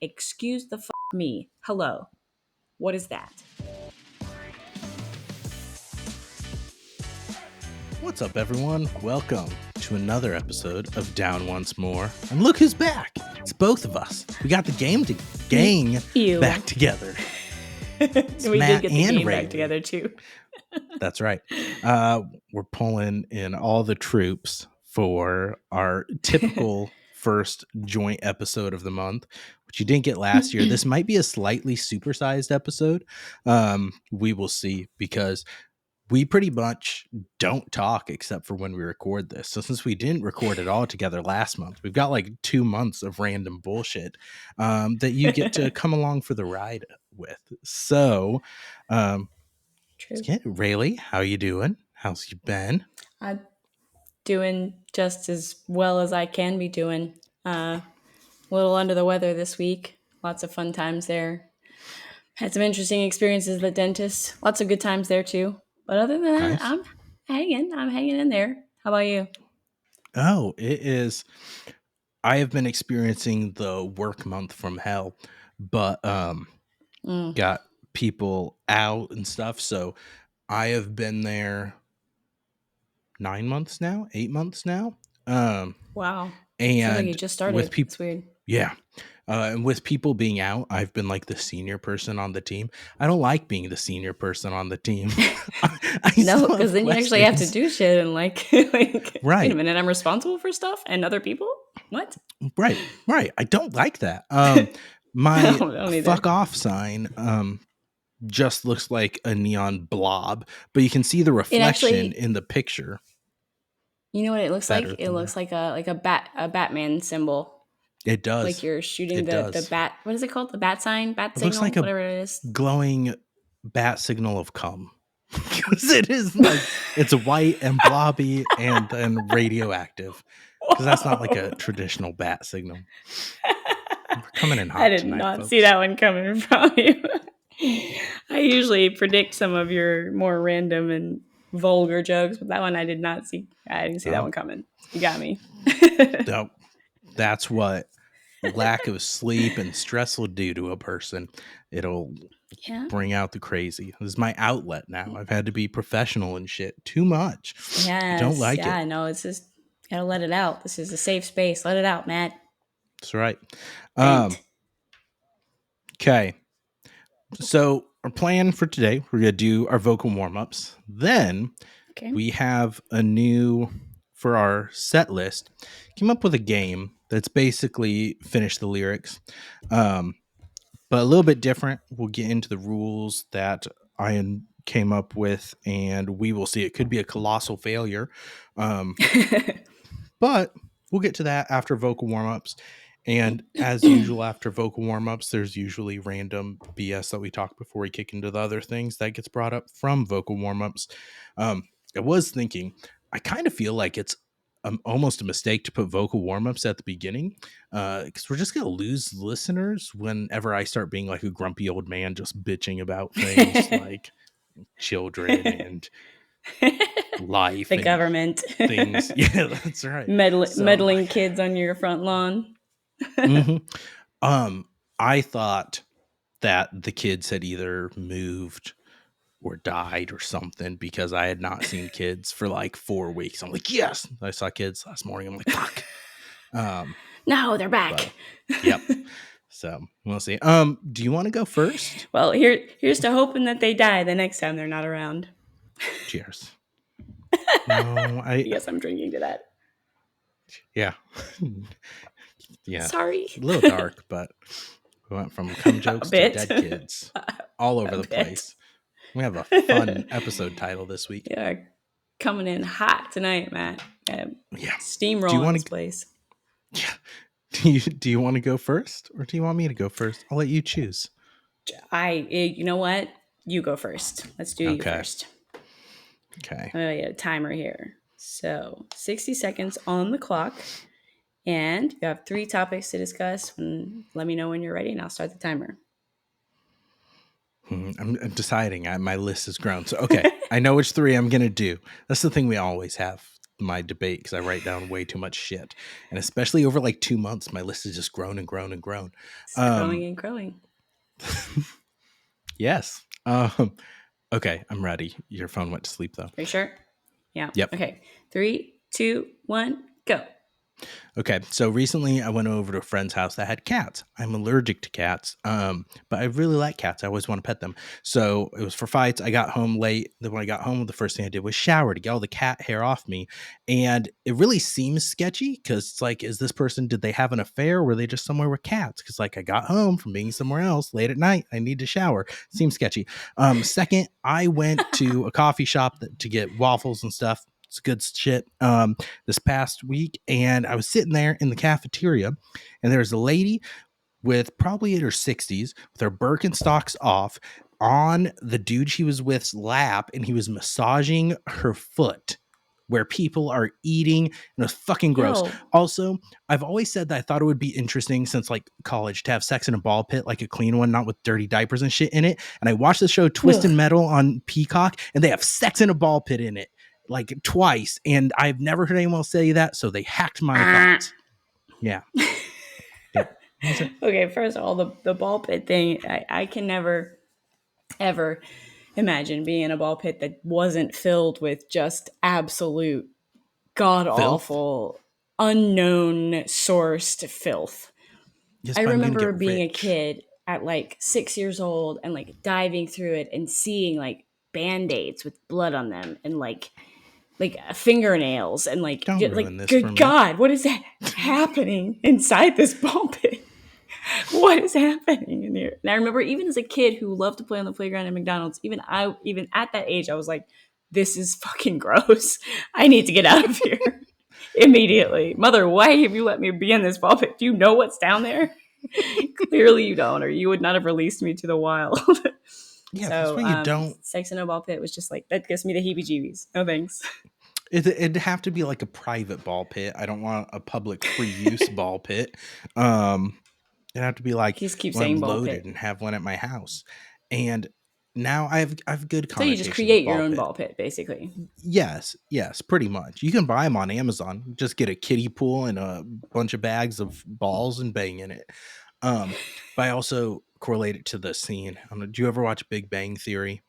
Excuse the me. Hello. What is that? What's up, everyone? Welcome to another episode of Down Once More. And look who's back. It's both of us. We got the gang back together. We did get the game back together, too. That's right. We're pulling in all the troops for our typical first joint episode of the month, which you didn't get last year. This might be a slightly supersized episode. We will see, because we pretty much don't talk except for when we record this. So since we didn't record it all together last month, we've got like 2 months of random bullshit that you get to come along for the ride with. So, Raley, how you doing? How's you been? I'm doing just as well as I can be doing. A little under the weather this week. Lots of fun times there. Had some interesting experiences at the dentist. Lots of good times there too. But other than that, Nice. I'm hanging in there. How about you? Oh, it is. I have been experiencing the work month from hell, but got people out and stuff. So I have been there 9 months now, 8 months now. Wow. And sounds like you just started. with people, it's weird. Yeah. And with people being out, I've been like the senior person on the team. I don't like being the senior person on the team. No, because then you actually have to do shit and like right. Wait a minute, I'm responsible for stuff and other people? What? Right. I don't like that. My don't fuck off sign just looks like a neon blob, but you can see the reflection in the picture. You know what it looks like? It looks like a Batman symbol. It does. Like you're shooting the bat. What is it called? The bat sign? Bat signal? Looks like whatever it is. Glowing bat signal of cum. Because it is like, it's white and blobby and then radioactive. Because that's not like a traditional bat signal. We're coming in hot I did tonight, not folks. see that one coming from you. I usually predict some of your more random and vulgar jokes, but that one I did not see. I didn't see that one coming. You got me. No, that's what lack of sleep and stress will do to a person. It'll bring out the crazy. This is my outlet now. I've had to be professional and shit too much. Yes, I don't like it. Yeah, no, it's just gotta let it out. This is a safe space. Let it out, Matt. That's right. Okay. So our plan for today, we're gonna do our vocal warm-ups. Then we have a new, for our set list, came up with a game that's basically finish the lyrics, but a little bit different. We'll get into the rules that I came up with, and we will see. It could be a colossal failure, but we'll get to that after vocal warm-ups. And as usual, after vocal warm-ups, there's usually random BS that we talk before we kick into the other things that gets brought up from vocal warm-ups. I was thinking, I kind of feel like it's almost a mistake to put vocal warm-ups at the beginning, because we're just going to lose listeners whenever I start being like a grumpy old man just bitching about things like children and life, the and government, things. Yeah, that's right. Meddling kids on your front lawn. I thought that the kids had either moved or died or something, because I had not seen kids for like 4 weeks. I'm like, yes, I saw kids last morning. I'm like, fuck. No, they're back. Yep. So we'll see. Do you want to go first? Well, here's to hoping that they die the next time they're not around. Cheers. No, yes, I'm drinking to that. Yeah. Yeah. Sorry. A little dark, but we went from cum jokes to dead kids all over the place. We have a fun episode title this week. Yeah, coming in hot tonight, Matt. Yeah. Steamrolling this place. Yeah. Do you want to go first, or do you want me to go first? I'll let you choose. You know what? You go first. Let's do you first. Okay. I'm going to get a timer here. So 60 seconds on the clock. And you have 3 topics to discuss. Let me know when you're ready, and I'll start the timer. I'm deciding. My list has grown. So, okay. I know which 3 I'm going to do. That's the thing we always have. my debate because I write down way too much shit, and especially over like 2 months, my list has just grown and grown and grown. It's growing Um, and growing. yes. Okay, I'm ready. Your phone went to sleep though. Are you sure? Yeah. Yep. Okay. 3, 2, 1, go. Okay, so recently I went over to a friend's house that had cats. I'm allergic to cats, but I really like cats. I always want to pet them. So it was for fights. I got home late. Then when I got home, the first thing I did was shower to get all the cat hair off me. And it really seems sketchy because it's like, is this person, did they have an affair? Or were they just somewhere with cats? Because like I got home from being somewhere else late at night. I need to shower. Seems sketchy. Second, I went to a coffee shop to get waffles and stuff. It's good shit. This past week, and I was sitting there in the cafeteria, and there's a lady with probably in her 60s with her Birkenstocks off on the dude she was with's lap, and he was massaging her foot where people are eating, and it was fucking gross. Yo. Also, I've always said that I thought it would be interesting since like college to have sex in a ball pit, like a clean one, not with dirty diapers and shit in it. And I watched the show Twisted Ugh. Metal on Peacock, and they have sex in a ball pit in it like twice, and I've never heard anyone say that, so they hacked my thoughts. Yeah. Yep. Okay, first of all, the ball pit thing, I can never, ever imagine being in a ball pit that wasn't filled with just absolute god Filth? awful, unknown sourced filth. Yes, I but I'm gonna remember get being a rich. kid at like 6 years old and like diving through it and seeing like band-aids with blood on them and like fingernails and Don't ruin like this for good me. god, what is that happening inside this ball pit? What is happening in here? And I remember even as a kid who loved to play on the playground at McDonald's, even at that age, I was like, this is fucking gross. I need to get out of here immediately. Mother, why have you let me be in this ball pit? Do you know what's down there? Clearly you don't, or you would not have released me to the wild. Yeah, that's So why you don't. sex in a ball pit was just like, that gives me the heebie jeebies. No thanks. It'd have to be like a private ball pit. I don't want a public free use ball pit. Um, it'd have to be like He just keeps when I'm saying ball loaded pit. and have one at my house. And now I have good So you just connotations with create your ball own pit. ball pit, basically. Yes, pretty much. You can buy them on Amazon. Just get a kiddie pool and a bunch of bags of balls and bang in it. But I also correlate it to the scene. Do you ever watch Big Bang Theory?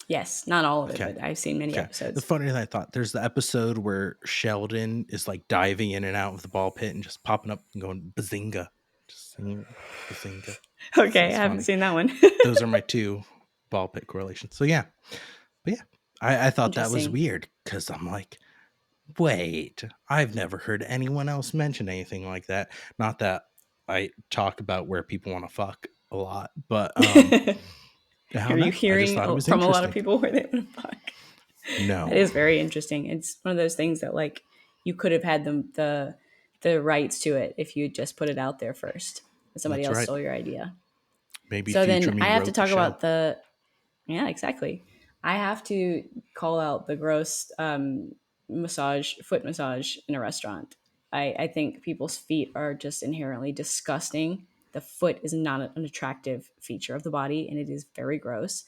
Yes, not all of it, Okay. but I've seen many Okay. The episodes. funnier than I thought, there's the episode where Sheldon is like diving in and out of the ball pit and just popping up and going bazinga. Just singing bazinga. Okay, It's I haven't funny. seen that one. Those are my two ball pit correlations. So yeah. But yeah. I thought that was Interesting. weird because I'm like, wait, I've never heard anyone else mention anything like that. Not that I talk about where people want to fuck a lot, but I Are don't you know. I just hearing thought it was from a lot of interesting. people where they want to fuck? That No, is very interesting. It's one of those things that like you could have had the rights to it if you just put it out there first. Somebody that's else right. stole your idea. Maybe So future then me I have to wrote the talk show. about the yeah, exactly. I have to call out the gross foot massage in a restaurant. I think people's feet are just inherently disgusting. The foot is not an attractive feature of the body, and it is very gross.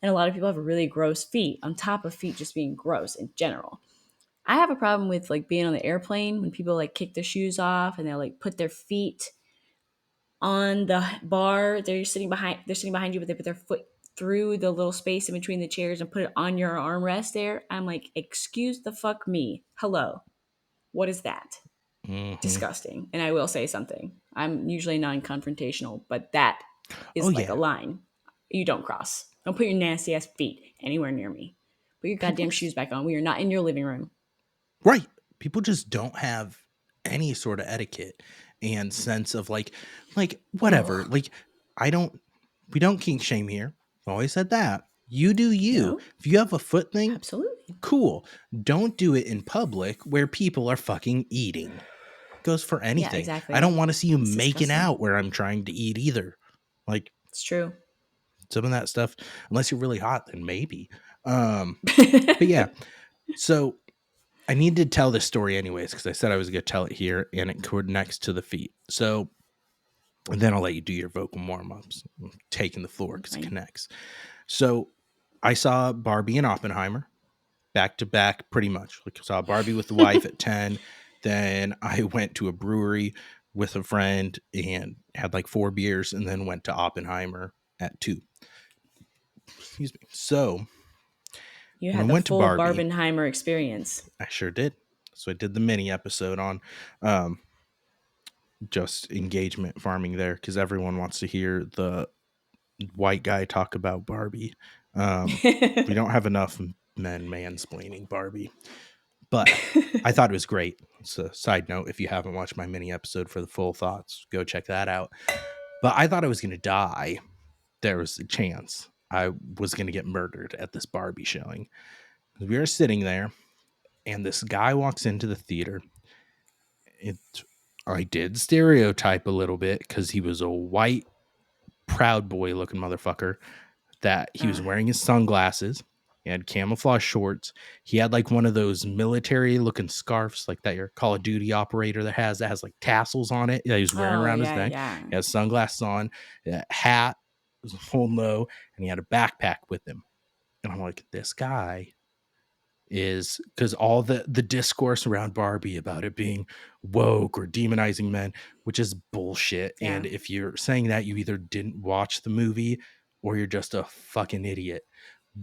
And a lot of people have really gross feet, on top of feet just being gross in general. I have a problem with like being on the airplane when people like kick their shoes off and they'll like put their feet on the bar. They're sitting behind you, but they put their foot through the little space in between the chairs and put it on your armrest there. I'm like, excuse the fuck me. Hello. What is that? Hmm. Disgusting. And I will say something. I'm usually non-confrontational, but that Oh is like a yeah, line you don't cross. Don't put your nasty ass feet anywhere near me. Put your people goddamn just shoes back on. We are not in your living room. right. People just don't have any sort of etiquette and sense of like whatever. Ugh. Like I don't. We don't kink shame here. I've always said that. You do you. No, If you have a foot thing, absolutely. cool. Don't do it in public where people are fucking eating. Goes for Yeah, anything. I don't exactly. want to see you It's making disgusting. out where I'm trying to eat either. Like It's true. some of that stuff, unless you're really hot, then maybe. But yeah, so I need to tell this story anyways because I said I was going to tell it here, and it connects to the feet. So, and then I'll let you do your vocal warm ups, taking the floor because it Fine. connects. So, I saw Barbie and Oppenheimer. back to back, pretty much. Like, saw Barbie with the wife at 10. Then I went to a brewery with a friend and had like 4 beers, and then went to Oppenheimer at 2. Excuse me. So You when I had the went to full Barbie, Barbenheimer experience. I sure did. So I did the mini episode on um, just engagement farming there, because everyone wants to hear the white guy talk about Barbie. We don't have enough men mansplaining Barbie, but I thought it was great. It's a side note. If you haven't watched my mini episode for the full thoughts, go check that out. But I thought I was going to die. There was a chance I was going to get murdered at this Barbie showing. We were sitting there, and this guy walks into the theater. I did stereotype a little bit because he was a white, proud boy looking motherfucker, that he was wearing his sunglasses. He had camouflage shorts. He had like one of those military looking scarves, like that your Call of Duty operator that has like tassels on it. Yeah, he was wearing Oh, around his yeah, neck. yeah. He had sunglasses on, a hat was holding low, and he had a backpack with him. And I'm like, this guy is, because all the discourse around Barbie about it being woke or demonizing men, which is bullshit. Yeah. And if you're saying that, you either didn't watch the movie or you're just a fucking idiot.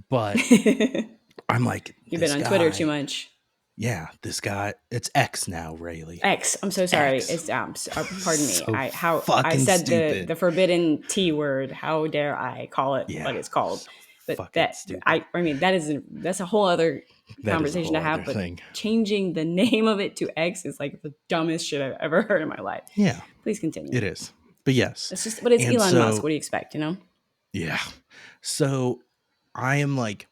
But You've I'm like, been this on Twitter too guy, much. yeah, this guy, it's X now, Raley. X. I'm It's so sorry. X. It's pardon me. So How I fucking said stupid. the forbidden T word. How dare I call it what Yeah, it's called? so But fucking stupid. I mean that's a whole other That is a conversation whole to other have. But thing. changing the name of it to X is like the dumbest shit I've ever heard in my life. Yeah, Please continue. it is. But yes. It's just, but it's And Elon Musk. so, What do you expect? You know? yeah. So I am like,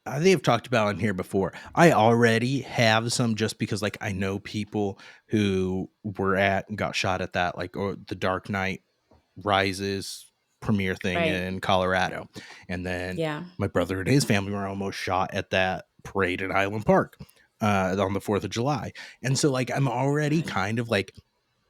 I think I've talked about in here before. I already have some, just because like I know people who were at and got shot at that, like, or the Dark Knight Rises premiere thing Right. in Colorado. And then Yeah. my brother and his family were almost shot at that parade in Highland Park on the 4th of July. And so like I'm already kind of like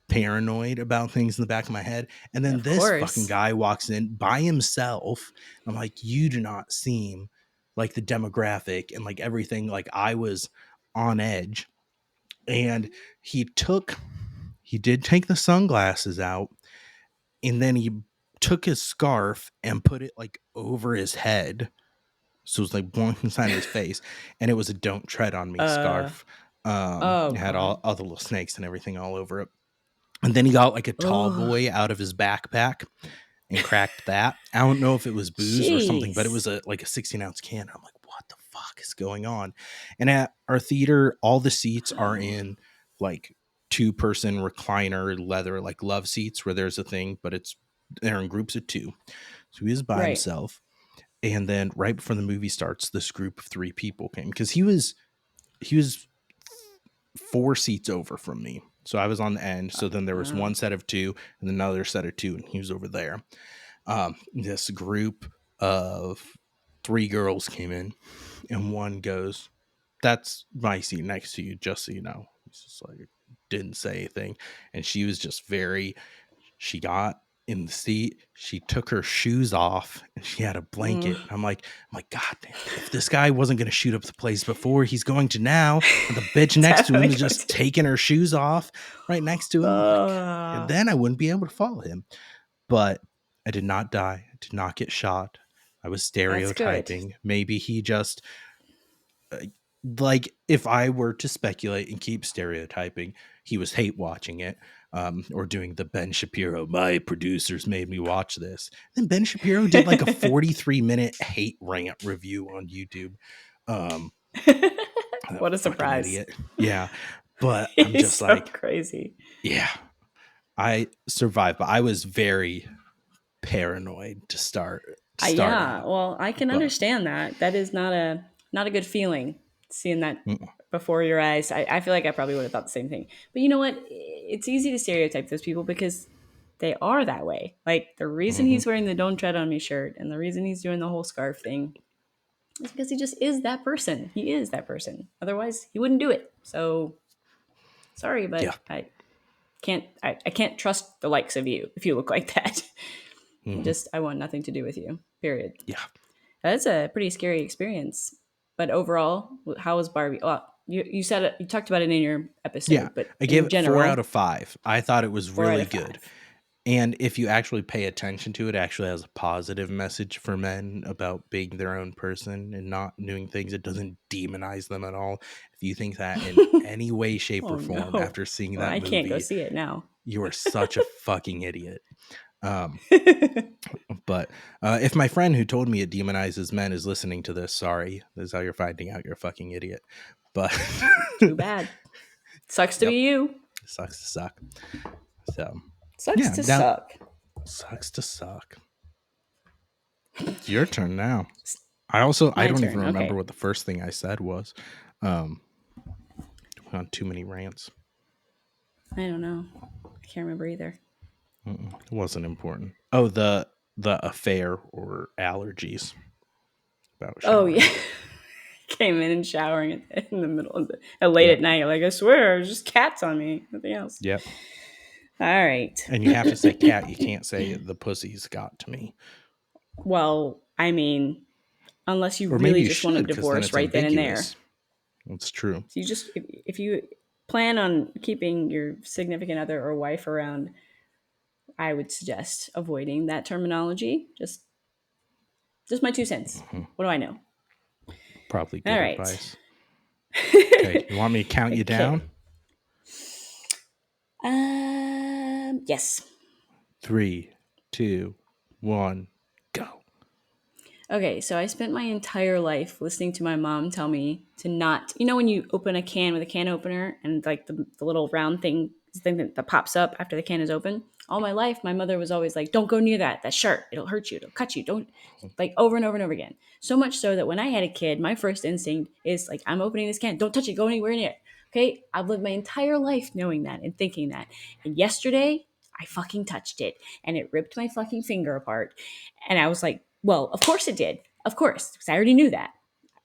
paranoid about things in the back of my head. And then Of this fucking course. guy walks in by himself. I'm like, you do not seem like the demographic and like everything. Like I was on edge. And he did take the sunglasses out, and then he took his scarf and put it like over his head. So it was like blocking the side of his face. And it was a "Don't Tread on Me" Uh. scarf. Oh It had God. all the little snakes and everything all over it. And then he got like a tall Oh. boy out of his backpack and cracked that. I don't know if it was booze or something, but it Jeez. was like a 16-ounce can. I'm like, what the fuck is going on? And at our theater, all the seats are in like 2-person recliner leather, like love seats, where there's a thing, but they're in groups of 2. So he was by Right. himself. And then right before the movie starts, this group of 3 people came, because he was 4 seats over from me. So I was on the end. So then there was Oh. one set of 2 and another set of 2, and he was over there. This group of 3 girls came in, and one goes, "That's my seat next to you, just so you know." He's just like, didn't say anything. And she was just she got in the seat, she took her shoes off, and she had a blanket. Mm. I'm like, God damn, if this guy wasn't going to shoot up the place before, he's going to now. And the bitch next to him Definitely is going just to. taking her shoes off right next to him. I'm like, and Uh, then I wouldn't be able to follow him. But I did not die. I did not get shot. I was that's good. stereotyping. Maybe he just, like, if I were to speculate and keep stereotyping, he was hate watching it, or doing the Ben Shapiro, my producers made me watch this. Then Ben Shapiro did like a 43-minute hate rant review on YouTube. Um, that What a fucking surprise. idiot. Yeah. But I'm He's just so like, crazy. yeah, I survived, but I was very paranoid to start Yeah, out. well, I can But understand that. That is not a good feeling, seeing that mm, before your eyes. I feel like I probably would have thought the same thing. But you know what? It's easy to stereotype those people because they are that way. Like the reason mhm, he's wearing the "Don't Tread on Me" shirt and the reason he's doing the whole scarf thing is because he just is that person. He is that person. Otherwise, he wouldn't do it. So sorry, yeah, but I can't trust the likes of you if you look like that. mhm, I want nothing to do with you. Period. yeah, That's a pretty scary experience. But overall, how was Barbie? Well, you said it, you talked about it in your Yeah, episode, but I gave in it 4 out general, of 5. I thought it was 4 out really of good. 5. And if you actually pay attention to it, it actually has a positive message for men about being their own person and not doing things. It doesn't demonize them at all. If you think that in any way, shape, or Oh form no. after seeing Well, that I can't go movie, see it now. you are such a fucking idiot. Um, but if my friend who told me it demonizes men is listening to this, sorry, this is how you're finding out you're a fucking idiot. But Too bad. Sucks to yep, be you. sucks to suck. So Sucks yeah, to now suck. sucks to suck. It's your turn now. I My don't even turn. remember Okay. what the first thing I said was. Um, on too many rants. I don't know. I can't remember either. It wasn't important. Oh, the affair or allergies about Oh yeah. showering. Came in and showering in the middle of late at Yep. night. Like I swear, there's just cats on me. Nothing else. Yep. All right. And you have to say cat. You can't say the pussy's got to me. Well, I mean, unless you Or maybe really you just want a should, because then divorce it's right then and there. ambiguous. That's true. So you just if you plan on keeping your significant other or wife around, I would suggest avoiding that terminology. Just my 2 cents. Mhm. What do I know? Probably All good right. advice. Okay. You want me to count you down? Okay. Yes. 3, 2, 1, go. Okay, so I spent my entire life listening to my mom tell me to not, you know, when you open a can with a can opener and like the little round thing that pops up after the can is open. All my life, my mother was always like, don't go near that. That's sharp. It'll hurt you. It'll cut you. Don't, like, over and over and over again. So much so that when I had a kid, my first instinct is like, I'm opening this can. Don't touch it. Go anywhere near it. Okay. I've lived my entire life knowing that and thinking that. And yesterday, I fucking touched it and it ripped my fucking finger apart. And I was like, well, of course it did. Of course, because I already knew that.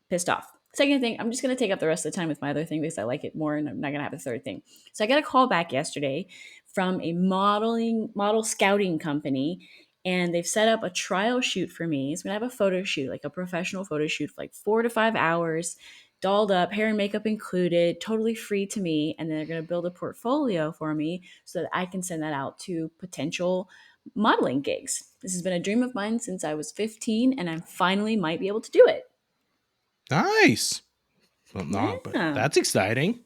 Pissed off. Second thing, I'm just going to take up the rest of the time with my other thing because I like it more and I'm not going to have a third thing. So I got a call back yesterday from a model scouting company and they've set up a trial shoot for me. It's going to have a photo shoot, like a professional photo shoot for like 4 to 5 hours, dolled up, hair and makeup included, totally free to me, and then they're going to build a portfolio for me so that I can send that out to potential modeling gigs. This has been a dream of mine since I was 15 and I finally might be able to do it. Nice. Well, not, but Yeah. that's exciting.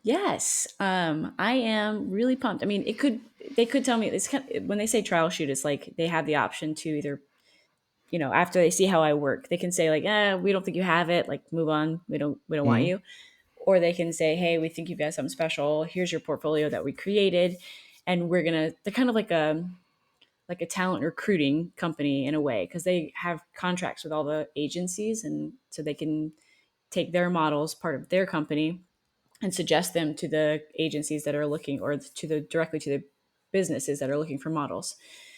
Yes. I am really pumped. I mean, they could tell me it's when they say trial shoot, it's like they have the option to either, after they see how I work, they can say like, we don't think you have it, like move on. We don't want Mhm. you. Or they can say, hey, we think you've got something special. Here's your portfolio that we created. And they're kind of like a talent recruiting company in a way, because they have contracts with all the agencies and so they can take their models part of their company and suggest them to the agencies that are looking or directly to the businesses that are looking for models.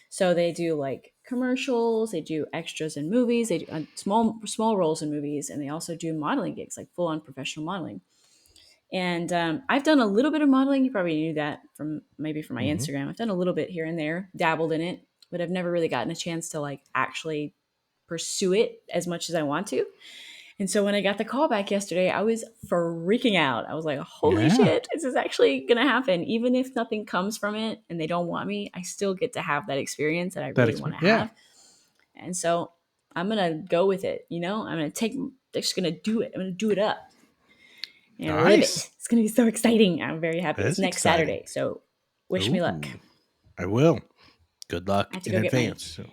So they do like commercials, they do extras in movies, they do small roles in movies, and they also do modeling gigs, like full on professional modeling. And I've done a little bit of modeling. You probably knew that from my Mhm. Instagram. I've done a little bit here and there, dabbled in it, but I've never really gotten a chance to like actually pursue it as much as I want to. And so when I got the call back yesterday, I was freaking out. I was like, holy Yeah. shit, this is actually going to happen. Even if nothing comes from it and they don't want me, I still get to have that experience that I That really want experience. to Yeah. have. And so I'm going to go with it. I'm going to just going to do it. I'm going to do it up and live Nice. it. It's going to be so exciting. I'm very happy. That It's is next exciting. Saturday. So wish me luck. Ooh, I will. Good I luck have to in go get advance. So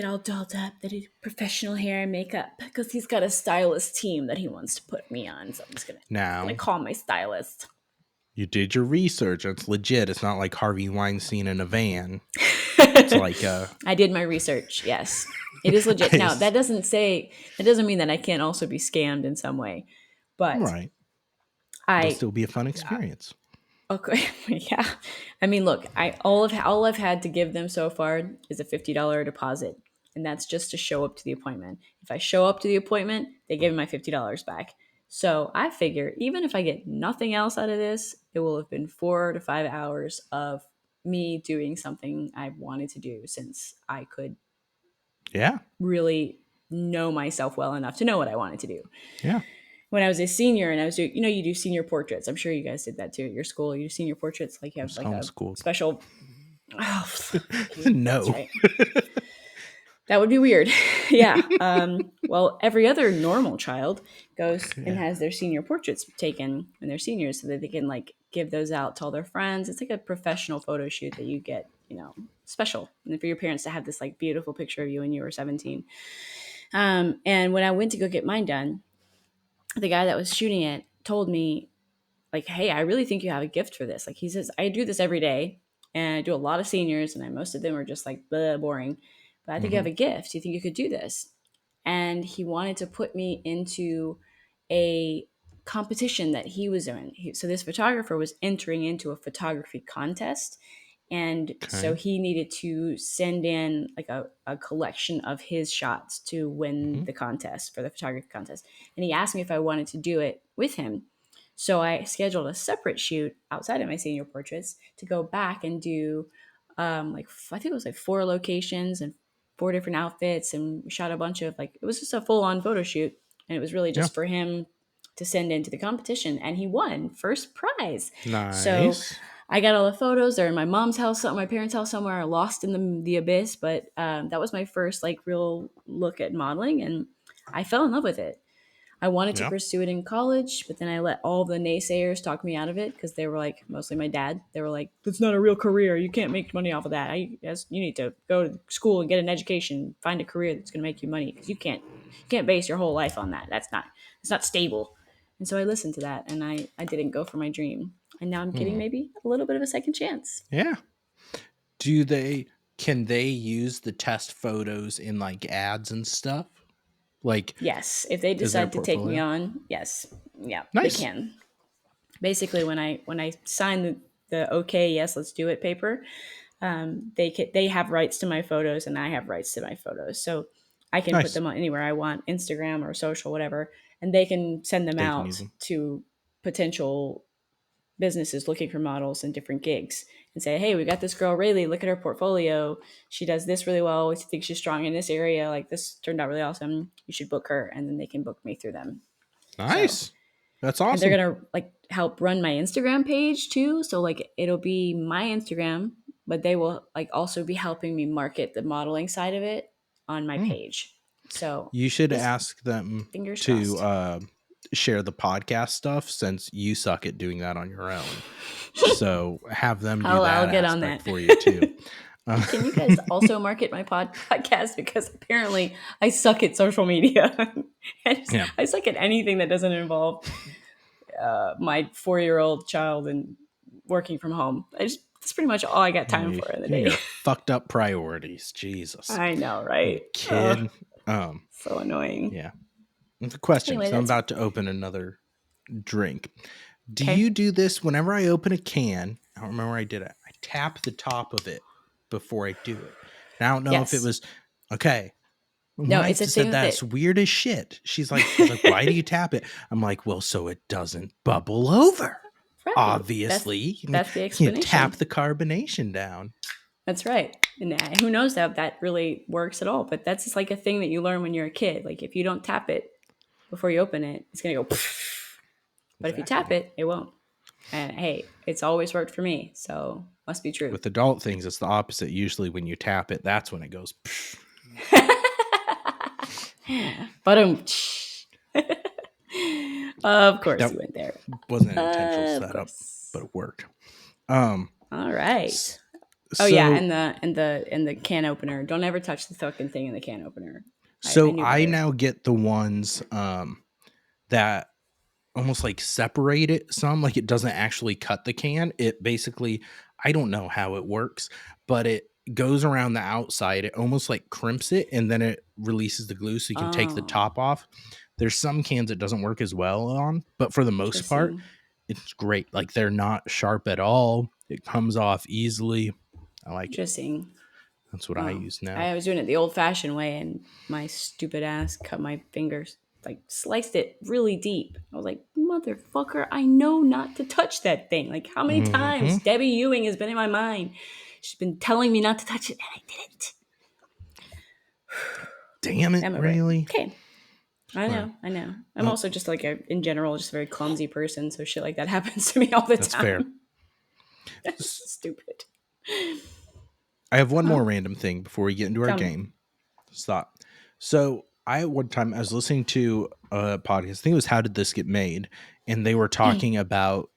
all dolled up, that he professional hair and makeup because he's got a stylist team that he wants to put me on. So I'm just gonna now call my stylist. you did your research. It's legit. It's not like Harvey Weinstein in a van. It's like I did my research. Yes, it is legit. I Now just, that doesn't mean that I can't also be scammed in some way, but right. It'll I still be a fun experience. okay, yeah. I mean, look, all I've had to give them so far is a $50 deposit, and that's just to show up to the appointment. If I show up to the appointment, they give me my $50 back. So I figure even if I get nothing else out of this, it will have been 4 to 5 hours of me doing something I've wanted to do since I could Yeah. really. know myself well enough to know what I wanted to do. Yeah. When I was a senior and I was doing, you do senior portraits. I'm sure you guys did that too at your school. You do senior portraits, like you I have was like a homeschooled. special. Oh, fuck you. That's No. right. That would be weird. Yeah. Well, every other normal child goes and Yeah. has their senior portraits taken when they're seniors so that they can like give those out to all their friends. It's like a professional photo shoot that you get, special. And for your parents to have this like beautiful picture of you when you were 17. And when I went to go get mine done, the guy that was shooting it told me, like, hey, I really think you have a gift for this. Like, he says, I do this every day and I do a lot of seniors and most of them are just like boring, but I think you have Hmm. a gift. Do you think you could do this? And he wanted to put me into a competition that he was doing. So this photographer was entering into a photography contest. And so Okay. he needed to send in like a collection of his shots to win Hmm. the contest for the photography contest. And he asked me if I wanted to do it with him. So I scheduled a separate shoot outside of my senior portraits to go back and do I think it was like 4 locations and 4 different outfits, and we shot a bunch of like it was just a full on photo shoot, and it was really Yeah. just for him to send into the competition, and he won first prize. So Nice. I got all the photos. They're in my mom's house, my parents' house somewhere, lost in the abyss. But that was my first like real look at modeling, and I fell in love with it. I wanted to Yeah. pursue it in college, but then I let all the naysayers talk me out of it because they were like, mostly my dad. They were like, "That's not a real career. You can't make money off of that. You need to go to school and get an education, find a career that's going to make you money because you can't base your whole life on that. It's not stable." And so I listened to that, and I didn't go for my dream, and now I'm getting Hmm. maybe a little bit of a second chance. Yeah. Can they use the test photos in like ads and stuff? Like, Yes, if they is there a decide to take me portfolio? on, yes, yeah, they Nice. can. Basically, when I sign the okay, yes, let's do it paper, they have rights to my photos and I have rights to my photos, so I can put Nice. them on anywhere I want, Instagram or social, whatever, and they can send them They can use out them. to potential businesses looking for models and different gigs and say, hey, we got this girl Raley, look at her portfolio, she does this really well, we think she's strong in this area, like this turned out really awesome, you should book her, and then they can book me through them. So Nice. That's and they're awesome. gonna like help run my Instagram page too. So like it'll be my Instagram, but they will like also be helping me market the modeling side of it on my Hmm. page. So You should just ask them fingers to crossed. share the podcast stuff since you suck at doing that on your own. So have them do I'll that get on aspect that. for you too. Can you guys also market my podcast because apparently I suck at social media. Yeah. I suck at anything that doesn't involve my 4-year-old child and working from home. That's pretty much all I got time You for in the and day. your fucked up priorities. Jesus. I know, right? Kid. Um, So annoying. yeah. The question, Anyway, because I'm that's about to open another drink. Do okay. you do this whenever I open a can? I don't remember I did it. I tap the top of it before I do it. And I don't know if it Yes. was okay. My No, it's wife a said thing with that's it. weird as shit. She's like, why do you tap it? I'm like, well, so it doesn't bubble over. Right. Obviously, That's the you tap explanation. the carbonation down. That's right. And who knows how that really works at all? But that's just like a thing that you learn when you're a kid. Like if you don't tap it before you open it, it's gonna go. But if you tap Exactly. it, it won't. And hey, it's always worked for me, so must be true. With adult things, it's the opposite. Usually, when you tap it, that's when it goes. But of course That you went there. wasn't an intentional Of setup, but course. it worked. Um, All right. Oh yeah, so and the can opener. Don't ever touch the fucking thing in the can opener. I so knew I better. now get the ones that almost like separate it some, like it doesn't actually cut the can. It basically, I don't know how it works, but it goes around the outside. It almost like crimps it and then it releases the glue so you can take the Oh, top off. There's some cans it doesn't work as well on, but for the most part, interesting. it's great. Like they're not sharp at all. It comes off easily. I like it. Interesting. That's what I Wow. use now. I was doing it the old-fashioned way, and my stupid ass cut my fingers, like sliced it really deep. I was like, motherfucker, I know not to touch that thing. Like, how many Hmm. times Debbie Ewing has been in my mind? She's been telling me not to touch it, and I didn't. Damn it, I'm over it. Raley. Okay. I Well, know. I know. I'm well, also just like in general, just a very clumsy person. So shit like that happens to me all the that's fair. time. That's stupid. I have one Huh? more random thing before we get into our Tell me. game. Stop. So one time I was listening to a podcast. I think it was How Did This Get Made, and they were talking about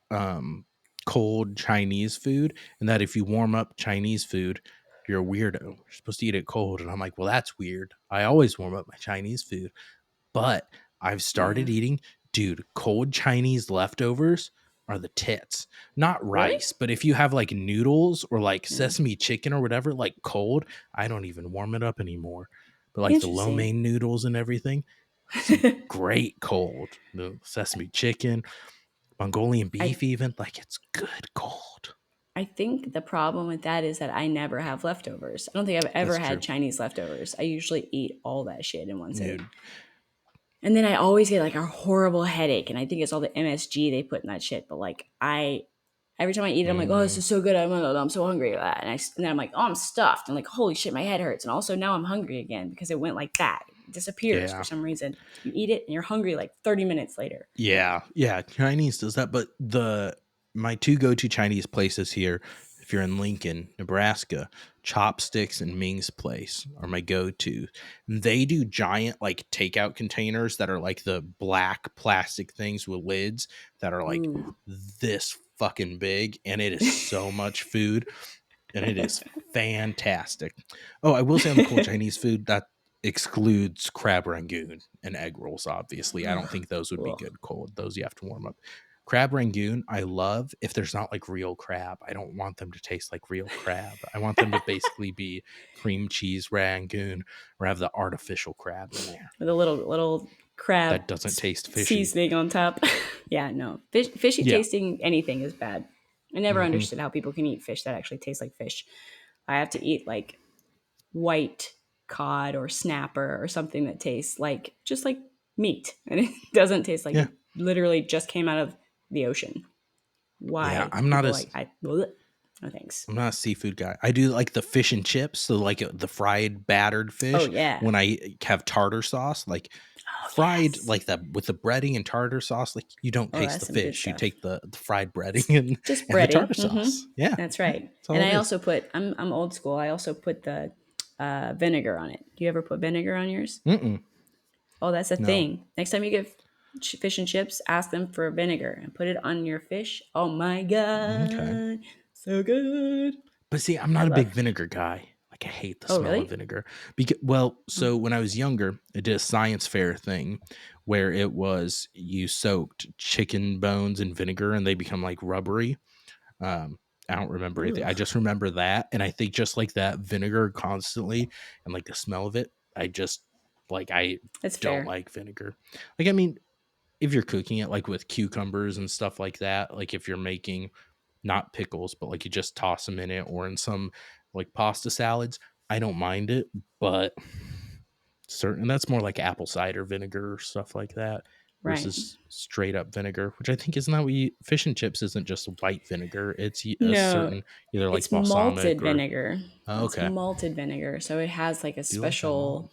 cold Chinese food, and that if you warm up Chinese food, you're a weirdo. You're supposed to eat it cold. And I'm like, well, that's weird. I always warm up my Chinese food, but I've started Yeah. eating, dude, cold Chinese leftovers are the tits. Not Really? rice, but if you have like noodles or like Yeah. sesame chicken or whatever, like cold, I don't even warm it up anymore. But like the lo Interesting. mein noodles and everything, some great cold. The sesame chicken, Mongolian I beef, even like it's good cold. I think the problem with that is that I never have leftovers. I don't think I've ever That's had true, Chinese leftovers. I usually eat all that shit in one sitting. dude. And then I always get like a horrible headache. And I think it's all the MSG they put in that shit. But like every time I eat it, I'm like, oh, this Mm, is so good. I'm so hungry. And then I'm like, oh, I'm stuffed. And like, holy shit, my head hurts. And also now I'm hungry again because it went like that. It disappears for yeah. some reason. You eat it and you're hungry like 30 minutes later. Yeah, Chinese does that, but the my two go-to Chinese places here, if you're in Lincoln, Nebraska, Chopsticks and Ming's Place are my go-to. They do giant like takeout containers that are like the black plastic things with lids that are like Ooh. this fucking big, and it is so much food, and it is fantastic. Oh, I will say on the cold Chinese food that excludes crab rangoon and egg rolls. Obviously, I don't think those would be Ugh. good cold. Those you have to warm up. Crab rangoon, I love if there's not like real crab. I don't want them to taste like real crab. I want them to basically be cream cheese rangoon or have the artificial crab in there With a little crab that doesn't taste fishy. seasoning on top. Yeah, no. Fishy Yeah. tasting anything is bad. I never Hmm. understood how people can eat fish that actually tastes like fish. I have to eat like white cod or snapper or something that tastes like just like meat and it doesn't taste like Yeah. it literally just came out of the ocean. Yeah. Why I'm not people as like I bleh. No thanks. I'm not a seafood guy. I do like the fish and chips, so like the fried battered Oh fish yeah. when I have tartar sauce, like Oh fried yes. like that with the breading and tartar sauce. Like you don't Oh, taste that's the some good fish, you stuff. take the fried breading and Just and the breading. tartar sauce. Yeah, That's yeah, right. that's And all it I is. also put I'm old school. I also put the vinegar on it. Do you ever put vinegar on yours? Mm-mm, Oh, that's a no, thing. Next time you get fish and chips, ask them for vinegar and put it on your fish. Oh my okay. god, so good. But see, I'm I not a big love. vinegar guy. Like I hate the Oh smell of really? vinegar. Because well, Oh, so when I was younger, I did a science fair thing where it was you soaked chicken bones in vinegar and they become like rubbery. Um, I don't remember anything. I ugh, just remember that, and I think just like that vinegar constantly, and like the smell of it, I just like I that's don't fair. like vinegar. Like I mean, if you're cooking it like with cucumbers and stuff like that, like if you're making not pickles, but like you just toss them in it or in some like pasta salads, I don't mind it, but certain that's more like apple cider vinegar or stuff like that Right? versus straight up vinegar, which I think is not what you, fish and chips isn't just white vinegar. It's a No, certain either like it's balsamic malted or vinegar. oh, It's okay. malted vinegar, so it has like a Do like that malt. special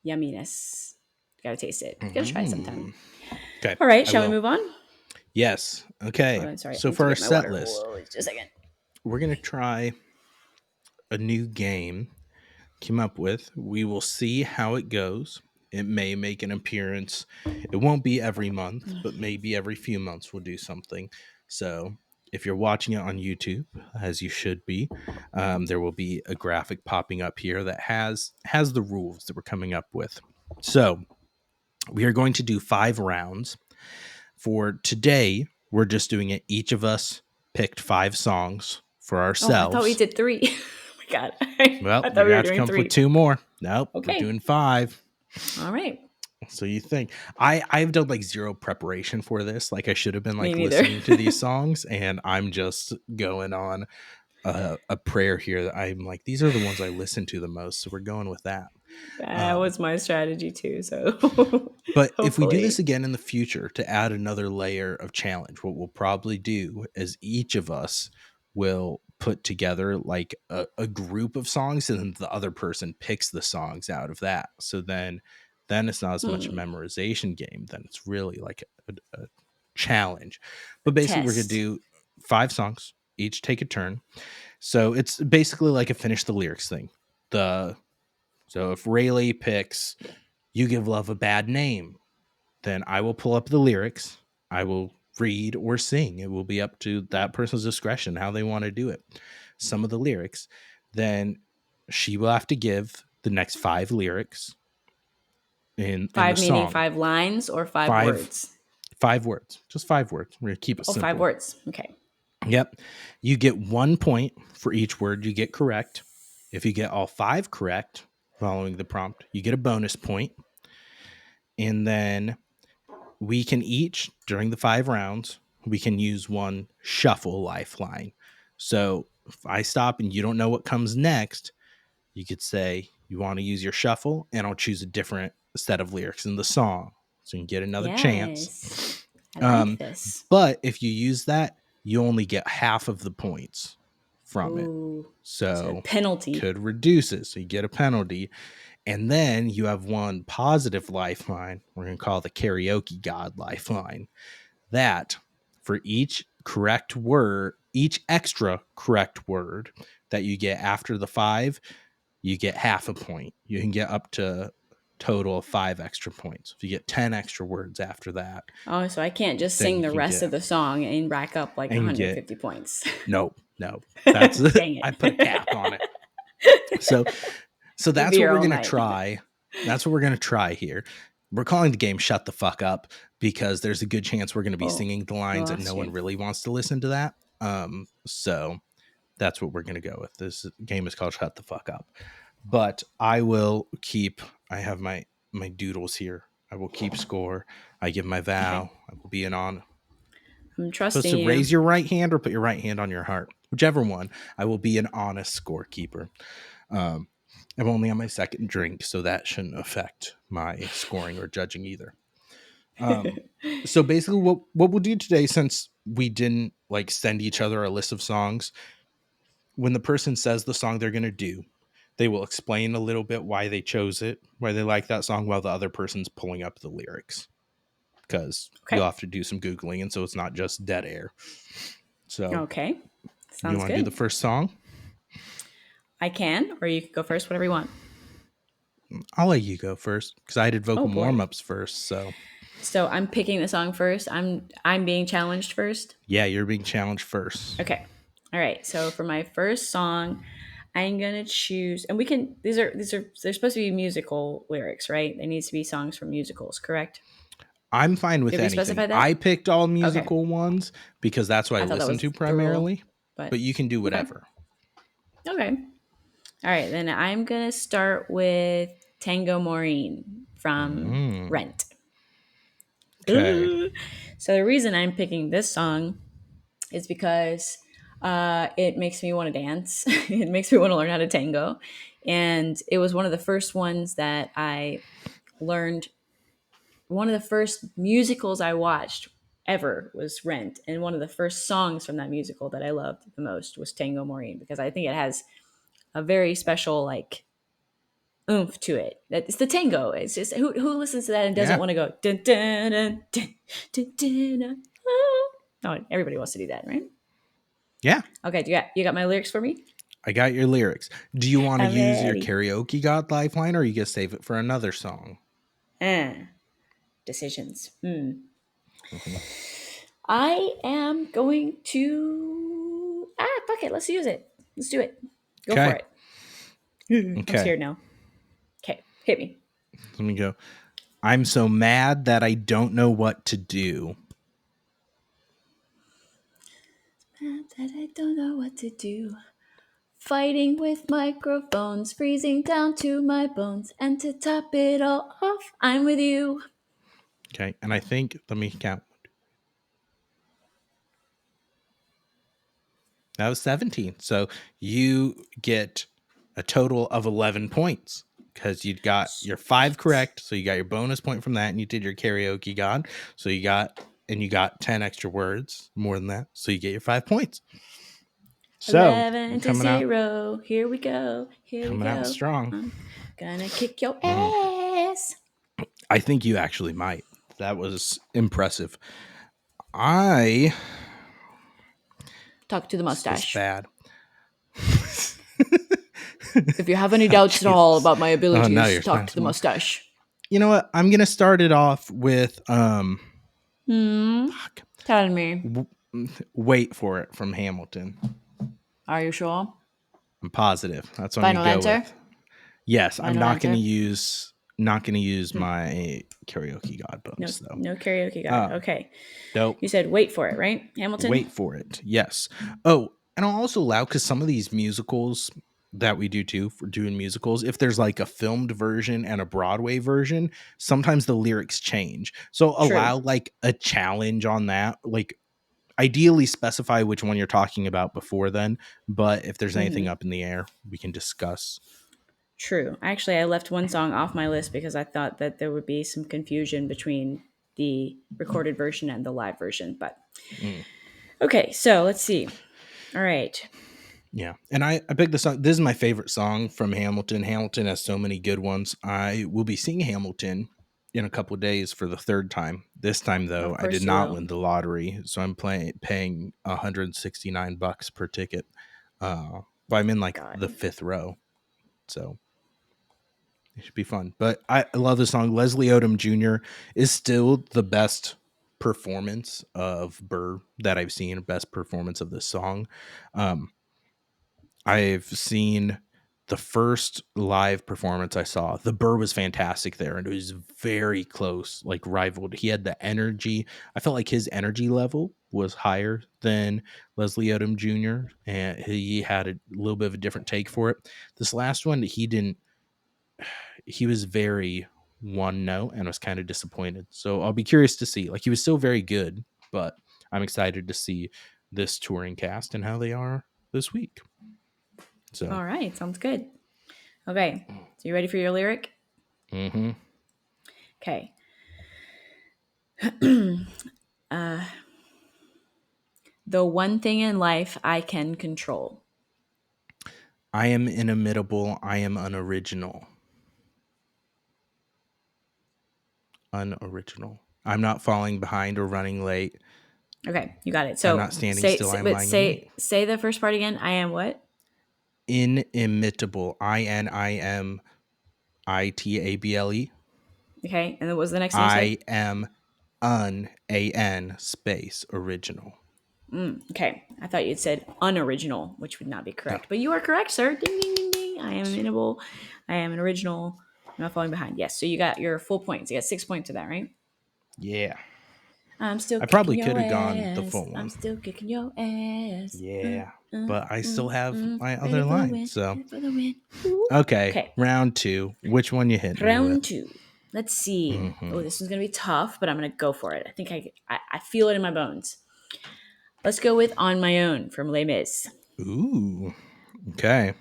yumminess. You gotta taste it. You gotta try it sometime. Mm. Okay, All right, I shall we will. move on? Yes. Oh, Okay. I'm sorry. I So need to for our get my set water. list, Whoa, just a second. we're gonna try a new game came up with. We will see how it goes. It may make an appearance. It won't be every month, but maybe every few months we'll do something. So if you're watching it on YouTube, as you should be, there will be a graphic popping up here that has the rules that we're coming up with. So we are going to do 5 rounds. For today, we're just doing it. Each of us picked 5 songs for Oh, I thought we ourselves. did three. Oh my god, Well, I thought you're we gonna were have to doing come up with three. 2 more. Nope, we're Okay, doing 5. all right. So you think I've done like zero preparation for this. Like I should have been Me like neither. listening to these songs, and I'm just going on a prayer here. That I'm like these are the ones I listen to the most, so we're going with that. That Um, was my strategy too. So but if we do this hopefully, again in the future to add another layer of challenge, what we'll probably do is each of us will put together like a group of songs, and then the other person picks the songs out of that. So then it's not as much a memorization game. Then it's really like a challenge. But basically, we're gonna Test. do 5 songs, each take a turn. So it's basically like a finish the lyrics thing. So if Rayleigh picks "You Give Love a Bad Name," then I will pull up the lyrics. I will read or sing. It will be up to that person's discretion how they want to do it. Some of the lyrics, then she will have to give the next 5 lyrics in the 5 meaning song. 5 lines or 5 Five words? 5 words, just 5 words. We're gonna keep it Oh, 5 simple. words. Okay. Yep. You get 1 point for each word you get correct. If you get all 5 correct following the prompt, you get a bonus point. And then we can each, during the 5 rounds, we can use one shuffle lifeline. So if I stop and you don't know what comes next, you could say you want to use your shuffle, and I'll choose a different set of lyrics in the song. So you can get another chance. Yes. I like this. But if you use that, you only get half of the points from it. Ooh. So So penalty. could reduce it. So you get a penalty. And then you have one positive lifeline. We're going to call the karaoke god lifeline. That for each correct word, each extra correct word that you get after the 5, you get half a point. You can get up to total of 5 extra points. If you get 10 extra words after that, Oh, so I can't just then sing you the can rest get of the song and rack up like and get 150 points. no. That's Dang I it. put a cap on it. So We'd that's be what here we're all gonna night. try. That's what we're gonna try here. We're calling the game "Shut the Fuck Up" because there's a good chance we're gonna be Oh, singing the I lines, and no lost one you. really wants to listen to that. So that's what we're gonna go with. This game is called "Shut the Fuck Up." But I will keep. I have my doodles here. I will keep score. I give my vow. Okay. I will be an on. I'm Supposed trusting to you. raise your right hand or put your right hand on your heart, whichever one. I will be an honest scorekeeper. I'm only on my second drink, so that shouldn't affect my scoring or judging either. So basically, what we'll do today, since we didn't like send each other a list of songs, when the person says the song they're going to do, they will explain a little bit why they chose it, why they like that song, while the other person's pulling up the lyrics. Because you'll Okay. have to do some Googling, and so it's not just dead air. So Okay. you Sounds want to do good. the first song? I can, or you can go first, whatever you want. I'll let you go first because I did Oh vocal boy. warm-ups first. So So I'm picking the song first. I'm being challenged first. yeah, you're being challenged first. Okay. All right. So for my first song, I'm gonna choose, and we can. These are they're supposed to be musical lyrics, right? They need to be songs from musicals, correct? I'm fine with Did we anything. specify that? I picked all Okay. musical ones because that's what I I thought that listen was to the rule, primarily, but but you can do okay. whatever. Okay. All right. Then I'm gonna start with Tango Maureen from Mm, Rent. okay. So the reason I'm picking this song is because it makes me want to dance. It makes me want to learn how to tango. And it was one of the first ones that I learned. One of the first musicals I watched ever was Rent. And one of the first songs from that musical that I loved the most was Tango Maureen, because I think it has a very special, like, oomph to it. It's the tango. It's just who listens to that and doesn't Yeah. want to go dun dun dun dun dun dun, dun, oh. No, everybody wants to do that, right? Yeah. Okay, you got my lyrics for me? I got your lyrics. Do you want to I'm use your ready. karaoke god lifeline or are you going to save it for another song? Uh, decisions. Mhm. I am going to fuck it. Let's use it. Let's do it. Go for Okay. it. I'm Okay. scared now. Okay, hit me. Let me go. I'm so mad that I don't know what to do. Mad that I don't know what to do. Fighting with microphones, freezing down to my bones. And to top it all off, I'm with you. Okay. And I think, let me count. That was 17. So you get a total of 11 points because you got your 5 Sweet. correct. So you got your bonus point from that and you did your karaoke god. So you got 10 extra words more than that. So you get your 5 points. So 11 to coming out 0. Here we go. Here we coming out go. strong. I'm gonna kick your Mm. ass. I think you actually might. That was impressive. I Talk to the It's just mustache. bad. If you have any Oh, doubts at all Jesus. about my Oh no, abilities, you're talk spending to the some more. mustache. You know what? I'm gonna start it off with fuck. Tell me. Wait for it from Hamilton. Are you sure? I'm positive. That's what I'm gonna Final go answer? with. Yes, I'm Final answer? not gonna use Hmm. my karaoke god No, bonus though. no karaoke god. Um, Okay. nope. You said wait for it, right? Hamilton? Wait for it. Yes. Oh, and I'll also allow because some of these musicals that we do too for doing musicals, if there's like a filmed version and a Broadway version, sometimes the lyrics change. So True. allow like a challenge on that. Like ideally specify which one you're talking about before then. But if there's anything up in the air, we can discuss. True. Actually, I left one song off my list because I thought that there would be some confusion between the recorded version and the live version. But Mm. okay, so let's see. All right. Yeah. And I picked the song. This is my favorite song from Hamilton. Hamilton has so many good ones. I will be seeing Hamilton in a couple of days for the third time. This time though, Of I did course you not will. win the lottery, so I'm paying $169 per ticket. But I'm in like God. the fifth row, so it should be fun. But I love the song. Leslie Odom Jr. is still the best performance of Burr that I've seen. Best performance of this song. Um, I've seen the first live performance I saw. The Burr was fantastic there, and it was very close, like rivaled. He had the energy. I felt like his energy level was higher than Leslie Odom Jr., and he had a little bit of a different take for it. This last one, he didn't. He was very one note and was kind of disappointed. So I'll be curious to see. Like he was still very good, but I'm excited to see this touring cast and how they are this week. So. All right. Sounds good. Okay. So you ready for your lyric? Mm-hmm. Okay. The one thing in life I can control. I am inimitable. I am unoriginal. Unoriginal. I'm not falling behind or running late. Okay, you got it. I'm So not standing say, still. say I'm but lying in wait. say the first part again. I am what? Inimitable. INIMITABLE. Okay, and then what was the next thing you said? I am UNAN space original. Okay, I thought you'd said unoriginal, which would not be No. correct, but you are correct, sir. Ding ding ding ding. I am amenable. I am an original. I'm not falling behind. Yes, so you got your full points. You got 6 points to that, right? Yeah. I'm still I kicking probably your could have gone the ass. full I'm one. still kicking your ass. Yeah. But I still have my Ready other for the line. win. So Ready for the win. Ooh. okay. Okay, Round 2. Which one you hitting me with? round 2. Let's see. Mm-hmm. Oh, this one's gonna be tough, but I'm gonna go for it. I think I feel it in my bones. Let's go with "On My Own" from Les Mis. Ooh. Okay.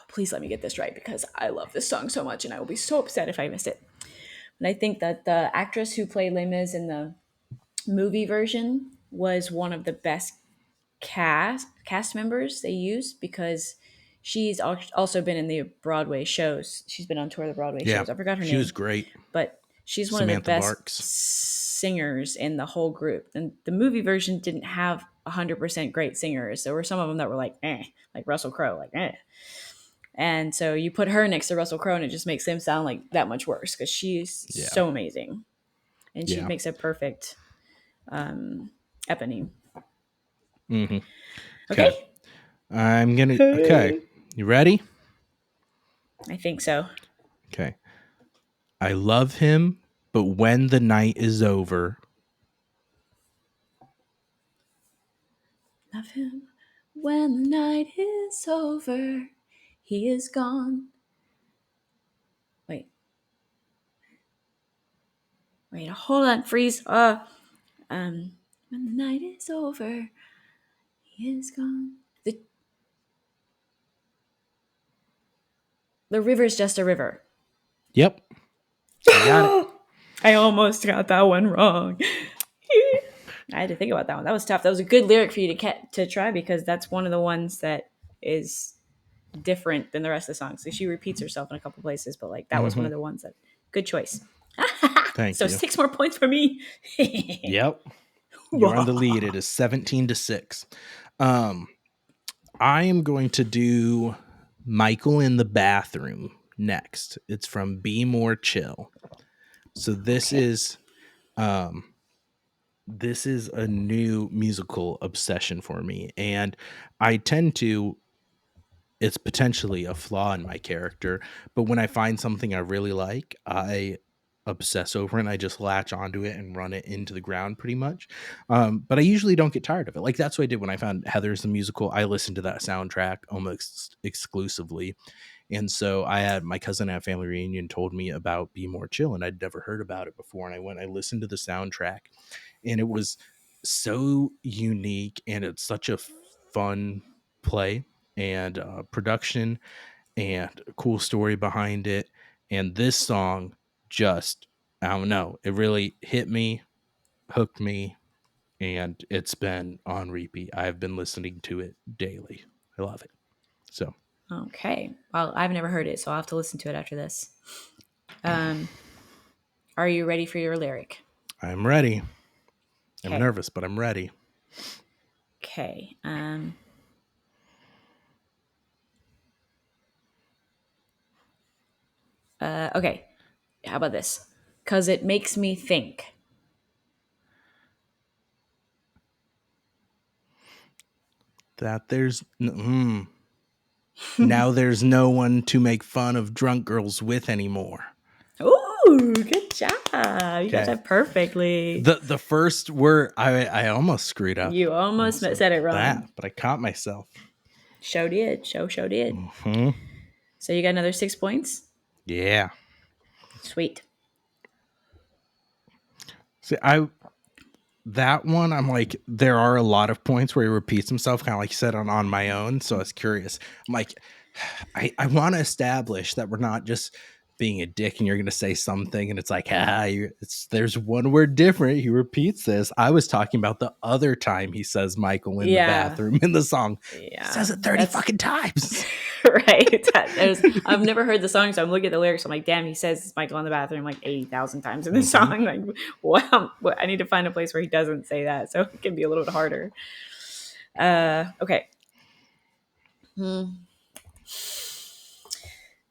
Please let me get this right because I love this song so much, and I will be so upset if I miss it. And I think that the actress who played Les Mis in the movie version was one of the best cast members they used because she's also been in the Broadway shows. She's been on tour of the Broadway Yeah. shows. I forgot her She was name, great. but she's one of the Samantha best Barks. singers in the whole group. And the movie version didn't have 100% great singers. There were some of them that were like, like Russell Crowe, like, eh. And so you put her next to Russell Crowe, and it just makes him sound like that much worse because she's Yeah. so amazing, and she Yeah. makes a perfect eponine. Mm-hmm. Okay. Okay, I'm gonna. Okay. You ready? I think so. Okay. I love him, but when the night is over, Love him when the night is over. He is gone. Wait, hold on, freeze. When the night is over, he is gone. The river's just a river. yep, you got it. I almost got that one wrong. I had to think about that one. That was tough. That was a good lyric for you to try because that's one of the ones that is different than the rest of the songs. So she repeats herself in a couple places, but like that was one Mm-hmm. of the ones that good choice. Thank So you. 6 more points for me. Yep. You're on the lead. It is 17-6. Um, I am going to do Michael in the Bathroom next. It's from Be More Chill. So Okay. um this is a new musical obsession for me, and I tend to, it's potentially a flaw in my character, but when I find something I really like, I obsess over it and I just latch onto it and run it into the ground pretty much. But I usually don't get tired of it. Like that's what I did when I found Heather's the Musical. I listened to that soundtrack almost exclusively. And so I had my cousin at a family reunion told me about Be More Chill, and I'd never heard about it before. And I listened to the soundtrack, and it was so unique, and it's such a fun play and production and a cool story behind it. And this song just, I don't know, it really hit me, hooked me, and it's been on repeat. I've been listening to it daily. I love it. So Okay. Well, I've never heard it, so I'll have to listen to it after this. Um, are you ready for your lyric? I'm ready. I'm Okay. nervous, but I'm ready. Okay. Okay. How about this? Because it makes me think. That now there's no one to make fun of drunk girls with anymore. Ooh, good job. You got Okay. that perfectly. The first word I almost screwed up. You almost So said it that, wrong. but I caught myself. Show did. Show did. Hmm. So you got another 6 points? Yeah. Sweet. See, that one, I'm like, there are a lot of points where he repeats himself, kind of like you said on my own. So I was curious. I'm like, I want to establish that we're not just being a dick and you're going to say something and it's like, there's one word different. He repeats this. I was talking about the other time he says Michael in the Yeah. bathroom in the song. He Yeah. says it 30 That's fucking times. right. I've never heard the song, so I'm looking at the lyrics. I'm like, damn, he says Michael in the bathroom like 80,000 times in the Mm-hmm. song. Like, wow, I need to find a place where he doesn't say that, so it can be a little bit harder. Okay.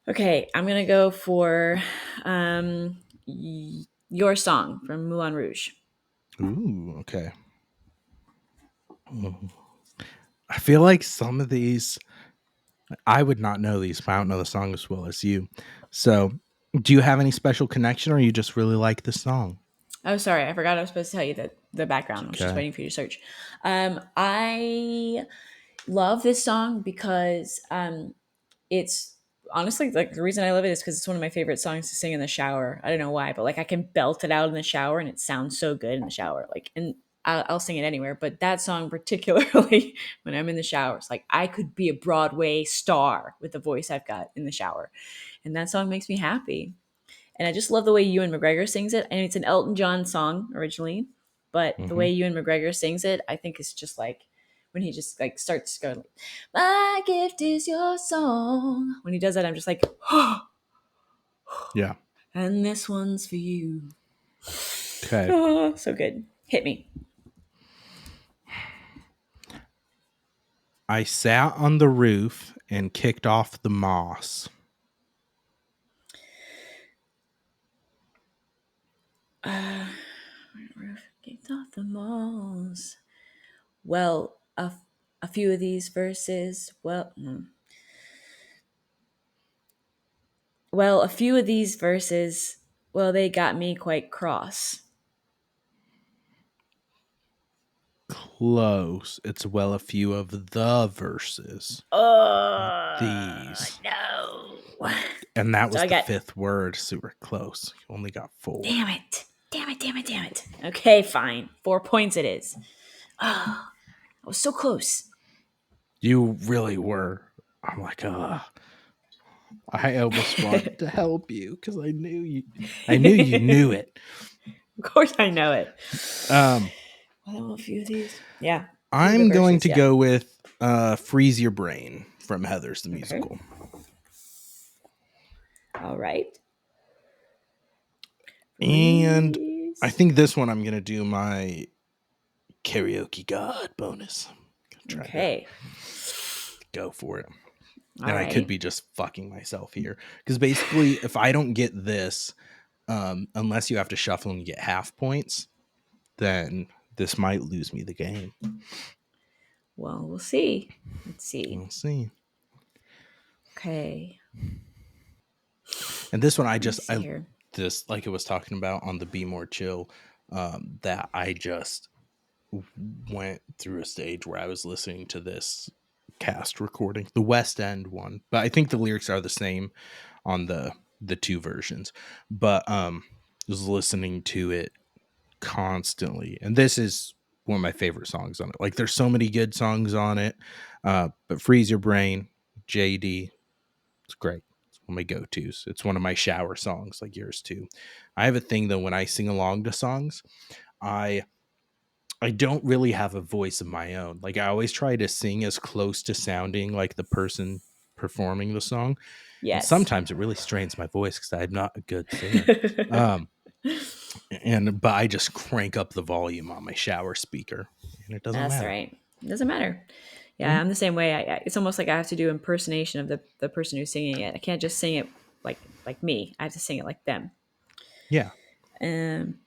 Okay, I'm gonna go for your song from Moulin Rouge. Ooh, okay. I feel like some of these, I would not know these, but I don't know the song as well as you. So, do you have any special connection, or you just really like the song? Oh, sorry, I forgot I was supposed to tell you the background. I was just Okay. waiting for you to search. I love this song because it's honestly like the reason I love it is because it's one of my favorite songs to sing in the shower. I don't know why, but like I can belt it out in the shower and it sounds so good in the shower. Like, and I'll sing it anywhere, but that song particularly when I'm in the shower, it's like I could be a Broadway star with the voice I've got in the shower, and that song makes me happy. And I just love the way Ewan McGregor sings it. And it's an Elton John song originally, but the Mm-hmm. way Ewan McGregor sings it, I think is just like when he just like starts going, "My gift is your song." When he does that, I'm just like, "Oh, Yeah. and this one's for you." Okay. Oh, so good. Hit me. I sat on the roof and kicked off the moss. Roof kicked off the malls. Well, a few of these verses. Well, a few of these verses. Well, they got me quite cross. Close. It's well a few of the verses, not Oh these. no! And that So was I the got. fifth word. Super close. You only got four. Damn it! Damn it! Damn it! Damn it! Okay, fine. 4 points it is. Ah, I was so close. You really were. I'm like, I almost wanted to help you because I knew you knew it. Of course, I know it. Um, Oh, a few of these. Yeah. A few of the I'm going verses. to Yeah. go with Freeze Your Brain from Heather's the Okay. Musical. All right. And I Freeze. think this one I'm going to do my karaoke god bonus. Try to Okay. go for it. All And I could right. be just fucking myself here. Because basically, if I don't get this, unless you have to shuffle and you get half points, then this might lose me the game. Well, we'll see. Let's see. We'll see. Okay. And this one, Let me see I here. this like it was talking about on the Be More Chill, that I just went through a stage where I was listening to this cast recording, the West End one, but I think the lyrics are the same on the two versions. But was listening to it constantly, and this is one of my favorite songs on it. Like, there's so many good songs on it, but Freeze Your Brain, JD, it's great. It's one of my go-tos. It's one of my shower songs, like yours too. I have a thing though, when I sing along to songs, I I don't really have a voice of my own. Like, I always try to sing as close to sounding like the person performing the song, and Yes. sometimes it really strains my voice because I'm not a good singer. Um, but I just crank up the volume on my shower speaker, and it doesn't That's all matter. right. It doesn't matter. Yeah, Mhm. I'm the same way. It's almost like I have to do impersonation of the person who's singing it. I can't just sing it like me. I have to sing it like them. Yeah, Um.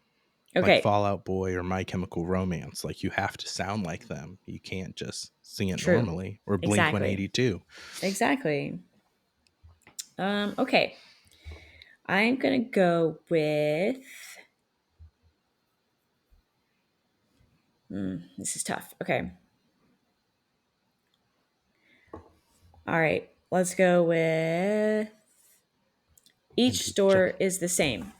like Okay. Fall Out Boy or My Chemical Romance. Like, you have to sound like them. You can't just sing it True. normally. Or Blink Exactly. 182. Exactly. Okay. I'm gonna go with. This is tough. Okay. All right. Let's go with. Each And store is the same.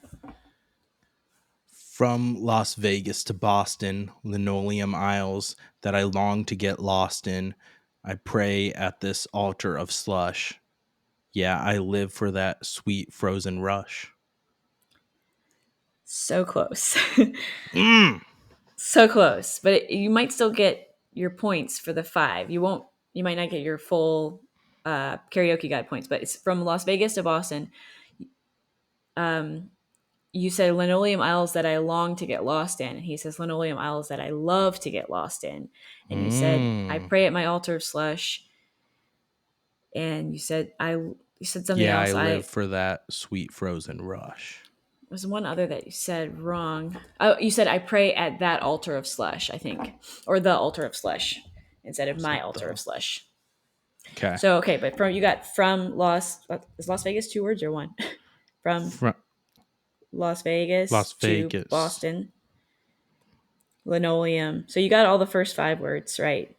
from Las Vegas to Boston, linoleum aisles that I long to get lost in. I pray at this altar of slush. Yeah, I live for that sweet frozen rush. So close. Mm. So close. But you might still get your points for the five. You won't. You might not get your full karaoke guide points. But it's from Las Vegas to Boston. Um, you said linoleum aisles that I long to get lost in. And he says linoleum aisles that I love to get lost in. And you said I Mm. pray at my altar of slush. And you said something Yeah, I else. live I for that sweet frozen rush. There's one other that you said wrong. Oh, you said I pray at that altar of slush, I think, or the altar of slush instead of So my altar of slush. okay. So okay, but from you got from Las Vegas two words or one? From From Las Vegas Las to Vegas. Boston, linoleum. So you got all the first five words right.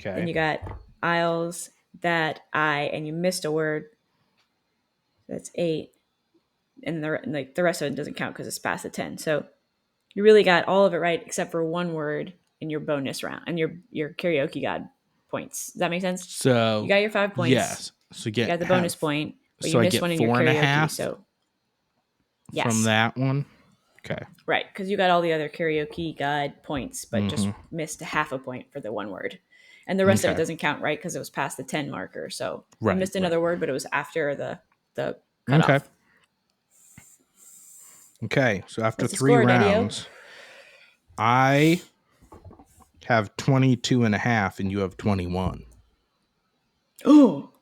Then Okay. you got aisles that I, and you missed a word. That's eight, and the rest of it doesn't count because it's past the 10. So you really got all of it right except for one word in your bonus round and your karaoke god points. Does that make sense? You So got your 5 points. yes. So You got the bonus point, but you I missed get one in your four and a karaoke. half So from yes, that one. Okay. right, because you got all the other karaoke god points, but just Mm-hmm. missed half a point for the one word, and the rest of it Okay. doesn't count, right? Because it was past the 10 marker. So you Right. missed Right. another word, but it was after the Okay. cutoff. Okay. So after What's the three score, Daddy-O? rounds, I have 22 and a half and you have 21. Oh,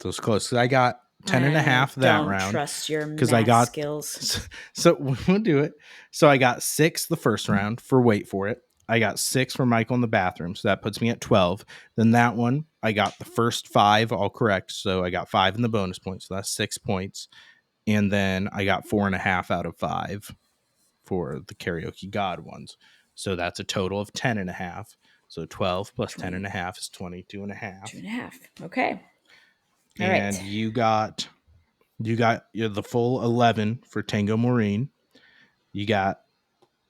So it's close. So I got 10 and a I half that don't round trust your because I math got, skills. so we'll do it. So I got 6 the first round for wait for it. I got 6 for Michael in the bathroom. So that puts me at 12. Then that one, I got the first 5 all correct. So I got 5 in the bonus points. So that's 6 points. And then I got 4.5 out of 5 for the karaoke god ones. So that's a total of 10 and a half. So 12 plus 10 and a 20. half is 22 and a Two half. and a half. Okay. All And right. you got the full 11 for Tango Maureen. You got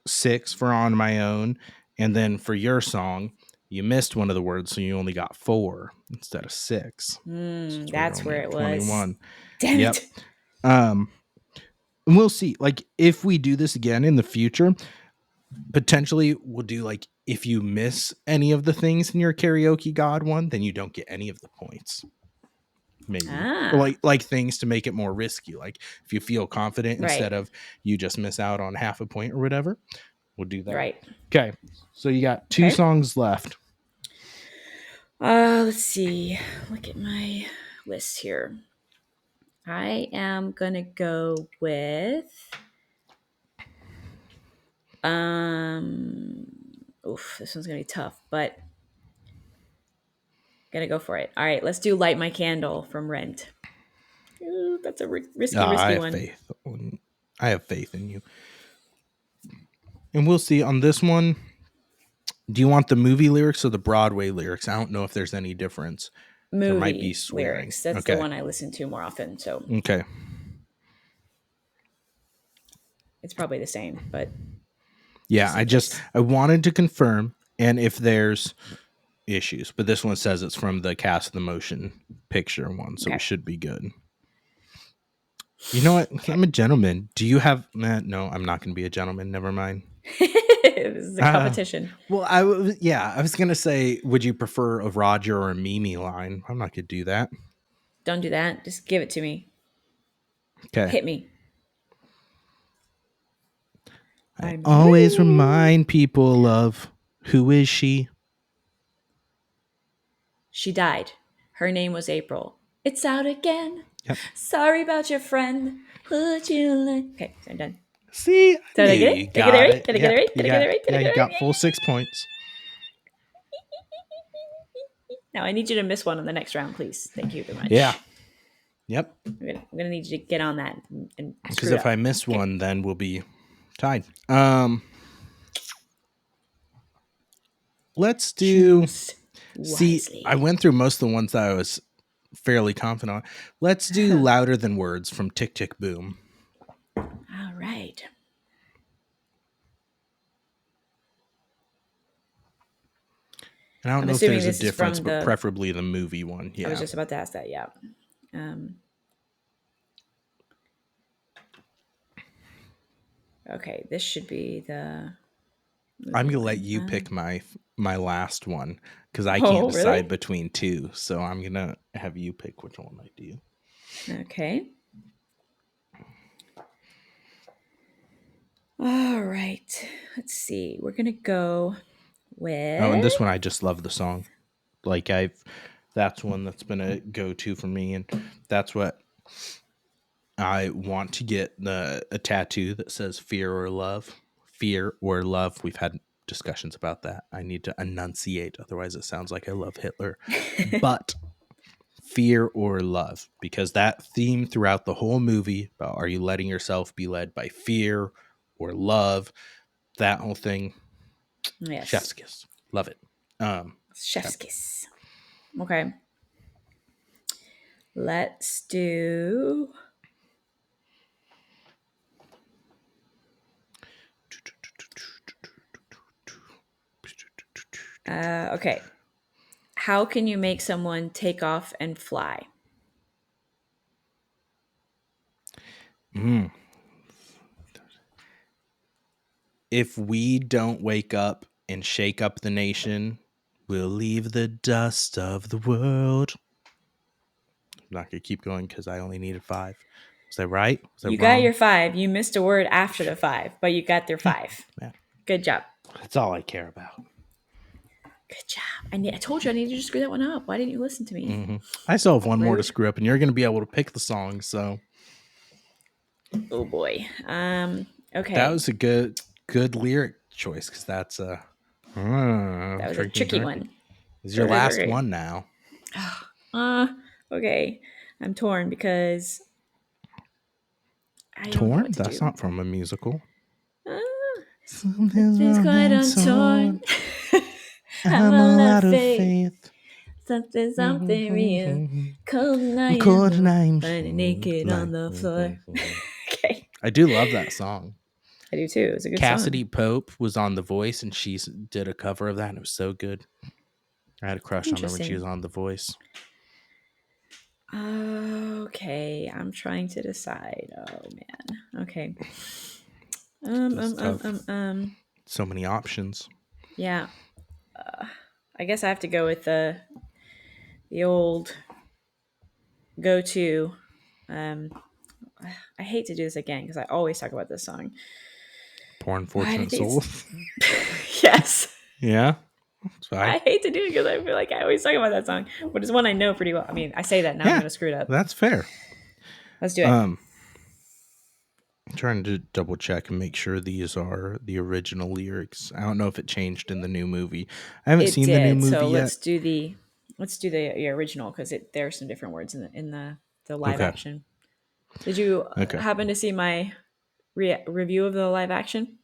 6 for On My Own. And then for your song, you missed one of the words, so you only got 4 instead of 6. So that's where you're That's only where at it was. 21. Damn Yep. it. Um, we'll see. Like, if we do this again in the future, potentially we'll do like if you miss any of the things in your karaoke god one, then you don't get any of the points. Maybe. Or Ah, like things to make it more risky. Like if you feel confident right, instead of you just miss out on half a point or whatever, we'll do that. right. Okay. So you got two Okay. songs left. Let's see. Look at my list here. I am gonna go with um. Oof, this one's gonna be tough, but gonna go for it. All right, let's do "Light My Candle" from Rent. Ooh, that's a I risky have one. faith. I have faith in you. And we'll see on this one. Do you want the movie lyrics or the Broadway lyrics? I don't know if there's any difference. There might be Movie swearing. lyrics. That's the Okay. one I listen to more often, so Okay. it's probably the same. But Yeah, just in case. I wanted to confirm and if there's issues, but this one says it's from the cast of the motion picture one, so we Okay. should be good. You know what? Okay. I'm a gentleman. Do you have no, I'm not going to be a gentleman. Never mind. This is a competition. Well, I was going to say would you prefer a Roger or a Mimi line? I'm not going to do that. Don't do that. Just give it to me. Okay. Hit me. I I'm always ready. remind people of who is she? She died. Her name was April. It's out again. Yep. Sorry about your friend. Would you like? Okay, so I'm done. See, I Did knew I get you it? Did I get it got right? it. Did I get it Yep, right? you Did I get got it right? Did I yeah, get you it got right? full 6 points. Now I need you to miss one on the next round, please. Thank you very Yeah. much. Yep. I'm gonna need you to get on that and Because screw it if I up. miss Okay. one, then we'll be tied. Let's do. Choose See, I wisely. went through most of the ones that I was fairly confident on. Let's do Louder Than Words from Tick Tick Boom. All right. And I don't I'm know if assuming there's a this is difference, from but the. preferably the movie one. I was Yeah. just about to ask that. Yeah. Um, okay. This should be the I'm movie gonna let one. you pick my last one because I can't Oh, decide really? between two. So I'm gonna have you pick which one I do. Okay. All right. Let's see. We're gonna go Oh, and with. this one I just love the song. Like that's one that's been a go-to for me, and that's what I want to get a tattoo that says fear or love. Fear or love. We've had discussions about that. I need to enunciate, otherwise it sounds like I love Hitler. But fear or love, because that theme throughout the whole movie about are you letting yourself be led by fear or love, that whole thing, chef's Yes. kiss. Love it. Okay. Chef's kiss. Okay. Let's do. Okay. How can you make someone take off and fly? Mm. If we don't wake up and shake up the nation, we'll leave the dust of the world. I'm not going to keep going because I only needed 5. Was that right? Was that You got wrong? your 5. You missed a word after the 5, but you got their Yeah, 5. yeah. Good job. That's all I care about. Good job. I told you I needed you to screw that one up. Why didn't you listen to me? Mm-hmm. I still have one more to Rude. screw up, and you're going to be able to pick the song. So Oh boy. that Okay. was a good lyric choice because that's That was a tricky, tricky tricky. one. This is your Very, last very. one now. Uh, okay. I'm torn because I don't know Torn? what to That's do. not from a musical. Uh, Something's it's wrong quite and untorn. torn. I'm I'm a all lot of out of faith. faith. Something real. Cold and I I'm am cold and low. I'm Lying naked on like. the floor. Okay. I do love that song. I do too. It's a good Cassidy song. Pope was on The Voice, and she did a cover of that, and it was so good. I had a crush on her when she was Interesting. on The Voice. Okay. I'm trying to decide. Oh man. Okay. This is tough. So many options. Yeah. I guess I have to go with the old go to. Um, I hate to do this again because I always talk about this song. Poor But I unfortunate think it's souls. yes. Yeah. That's fine. I hate to do it because I feel like I always talk about that song, but it's one I know pretty well. I mean, I say that now I'm Yeah. going to screw it up. That's fair. Let's do it. Um, I'm trying to double check and make sure these are the original lyrics. I don't know if it changed in the new movie. I haven't It seen the new did. So movie yet. let's do the original because there are some different words in the live Okay. action. Did you Okay. happen to see my review of the live action?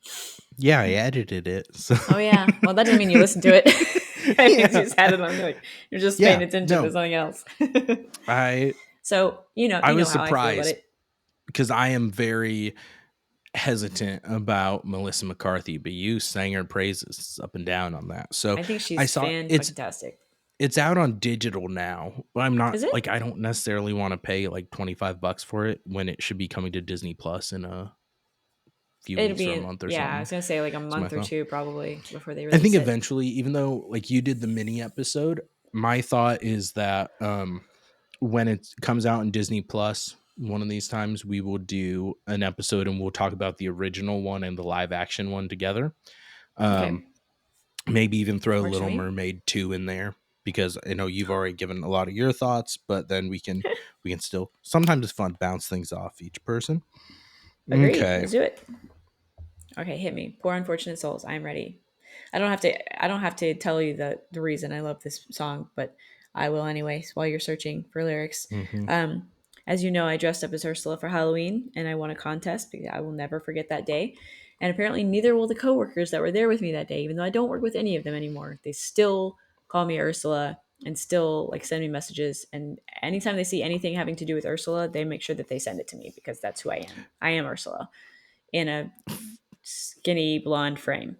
Yeah, I edited it. So Oh yeah. Well, that doesn't mean you listened to it. I mean, you yeah. just had it on. Like you're just paying Yeah. attention to No. something else. I So I you know was how I feel about surprised it. because I am very hesitant about Melissa McCarthy, but you sang her praises up and down on that. So I think I she's saw fan fucking tastic. it's out on digital now. But I'm not Is it? like I don't necessarily want to pay like $25 for it when it should be coming to Disney Plus in a few It'll weeks be or a month or yeah. I something. was gonna say like a That's my month or thought. two probably before they I think release it. eventually, even though like you did the mini episode, my thought is that when it comes out in Disney Plus, one of these times we will do an episode and we'll talk about the original one and the live action one together. Um, Okay, maybe even throw works for Little me. Mermaid 2 in there because I know you've already given a lot of your thoughts, but then we can still sometimes it's fun bounce things off each person. Agreed. Okay. Let's do it. Okay, hit me. Poor unfortunate souls. I'm ready. I don't have to tell you the reason I love this song, but I will anyways while you're searching for lyrics. Mm-hmm. Um, as you know, I dressed up as Ursula for Halloween and I won a contest because I will never forget that day. And apparently neither will the coworkers that were there with me that day, even though I don't work with any of them anymore. They still call me Ursula and still like send me messages, and anytime they see anything having to do with Ursula, they make sure that they send it to me because that's who I am. I am Ursula in a skinny blonde frame.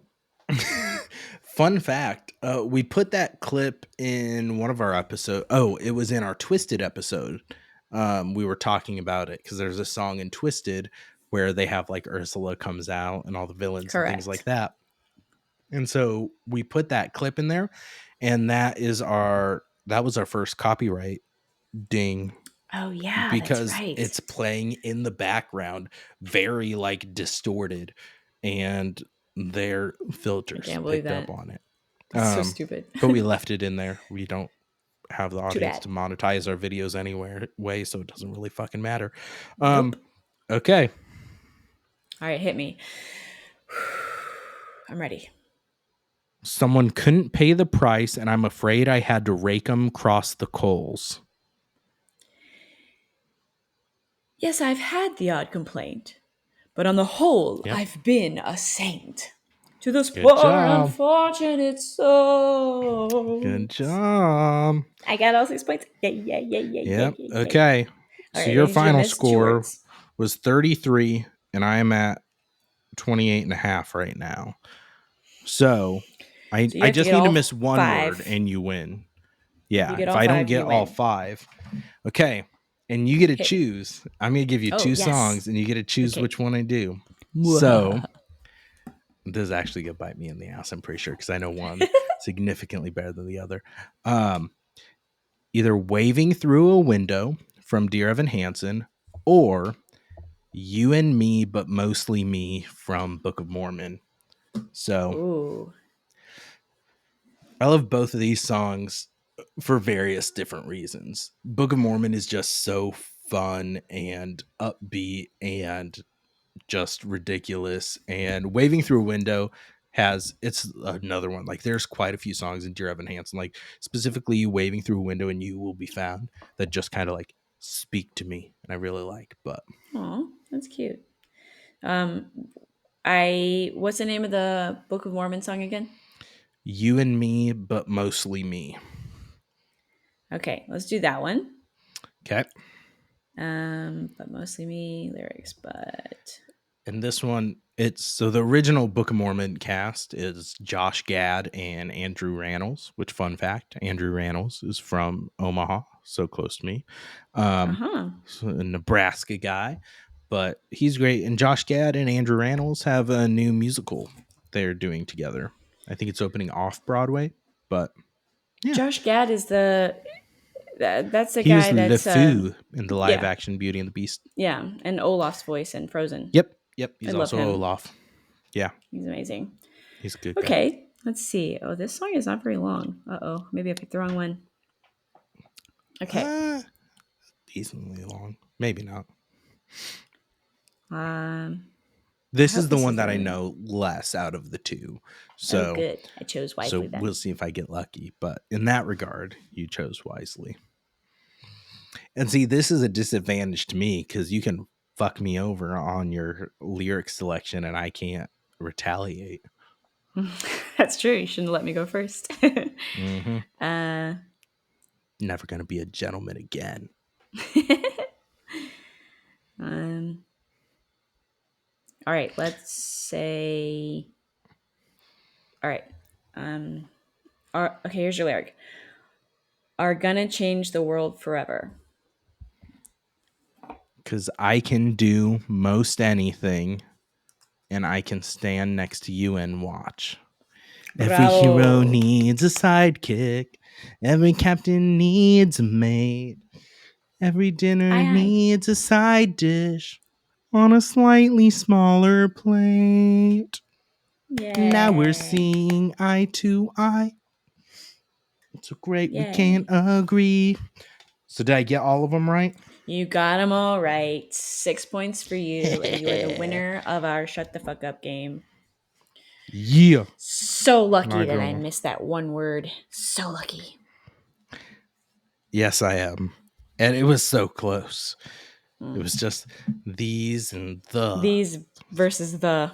Fun fact, we put that clip in one of our episodes. Oh, it was in our Twisted episode. We were talking about it because there's a song in Twisted where they have like Ursula comes out and all the villains and things like Correct. that. And so we put that clip in there, and that was our first copyright ding Oh yeah, that's because right. it's playing in the background, very like distorted, and their I filters can't believe picked up that. on it. That's so stupid. But we left it in there. We don't have the Too audience bad. to monetize our videos anywhere way, so it doesn't really fucking matter. Nope. Okay. All right, hit me. I'm ready. Someone couldn't pay the price, and I'm afraid I had to rake 'em across the coals. Yes, I've had the odd complaint, but on the whole, Yep. I've been a saint. To those Good poor job. unfortunate Good souls. job. I got all 6 points. Yay, yay, yay, yay, yay, Yep. yay, yay. Okay. All So right, I your need you to final miss two score words. was 33, and I am at 28 and a half right now. So So you I have to just get need to all miss one word five. and you win. If you Yeah. get If all I don't five, get you all win. five, okay. And you get to Hit me. choose. I'm going to give you Oh, two yes. songs and you get to choose Okay. which one I do. So this is actually going to bite me in the ass, I'm pretty sure, because I know one significantly better than the other. Either Waving Through a Window from Dear Evan Hansen or You and Me, But Mostly Me from Book of Mormon. So Ooh. I love both of these songs for various different reasons. Book of Mormon is just so fun and upbeat and just ridiculous. And Waving Through a Window it's another one. Like there's quite a few songs in Dear Evan Hansen, like specifically Waving Through a Window and You Will Be Found, that just kind of like speak to me and I really like. But Oh, that's cute. Um, I what's the name of the Book of Mormon song again? You and Me, But Mostly Me. Okay, let's do that one. Okay. But mostly me lyrics, but And this one, it's so the original Book of Mormon cast is Josh Gad and Andrew Rannells, which fun fact, Andrew Rannells is from Omaha, so close to me. uh-huh. So a Nebraska guy, but he's great. And Josh Gad and Andrew Rannells have a new musical they're doing together. I think it's opening off Broadway, but yeah. Josh Gad is that's the He was guy that's LeFou in the live yeah, action Beauty and the Beast. yeah, and Olaf's voice in Frozen. Yep. I He's love also him. Olaf. Yeah. He's amazing. He's a good guy. Okay, let's see. Oh, this song is not very long. Uh-oh, maybe I picked the wrong one. Okay. Decently long. Maybe not. I This hope is the this one is that I really know less out of the two. Oh, So, good. I chose wisely then. we'll see if I get lucky. But in that regard, you chose wisely. And see, this is a disadvantage to me because you can fuck me over on your lyric selection and I can't retaliate. That's true. You shouldn't let me go first. Mm-hmm. Never going to be a gentleman again. All right, let's say. All right. Okay, here's your lyric. Are gonna change the world forever. Because I can do most anything and I can stand next to you and watch. Every hero needs a sidekick. Every captain needs a mate. Every dinner needs a side dish on a slightly smaller plate. Yay. Now we're seeing eye to eye. It's so great we can't agree. So did I get all of them right? You got them all right. 6 points for you, and you are the winner of our Shut the Fuck Up game. Yeah. So lucky that I missed that one word. So lucky. Yes, I am. And it was so close. It was just these and the. These versus the.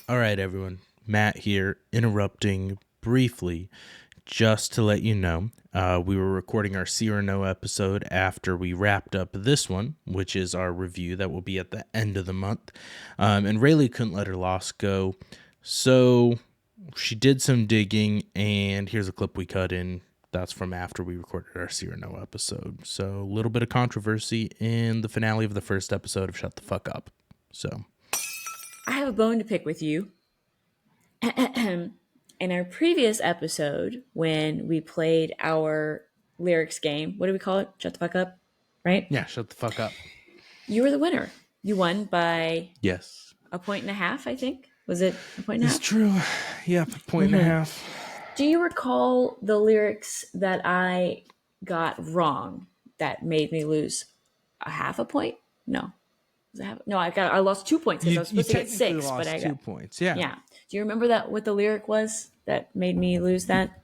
All right, everyone. Matt here, interrupting briefly just to let you know. We were recording our See or No episode after we wrapped up this one, which is our review that will be at the end of the month. And Raley couldn't let her loss go. So she did some digging, and here's a clip we cut in. That's from after we recorded our See or No episode. So a little bit of controversy in the finale of the first episode of Shut the Fuck Up. So I have a bone to pick with you. In our previous episode, when we played our lyrics game, what do we call it? Shut the fuck up, right? Yeah, shut the fuck up. You were the winner. You won by yes, 1.5 points, I think. Was it a point and a half? It's true. Yep, 1.5 points. Do you recall the lyrics that I got wrong that made me lose a half a point? No. I lost 2 points because I was supposed to get 6, but I got 2 points. Yeah. Yeah. Do you remember that what the lyric was that made me lose that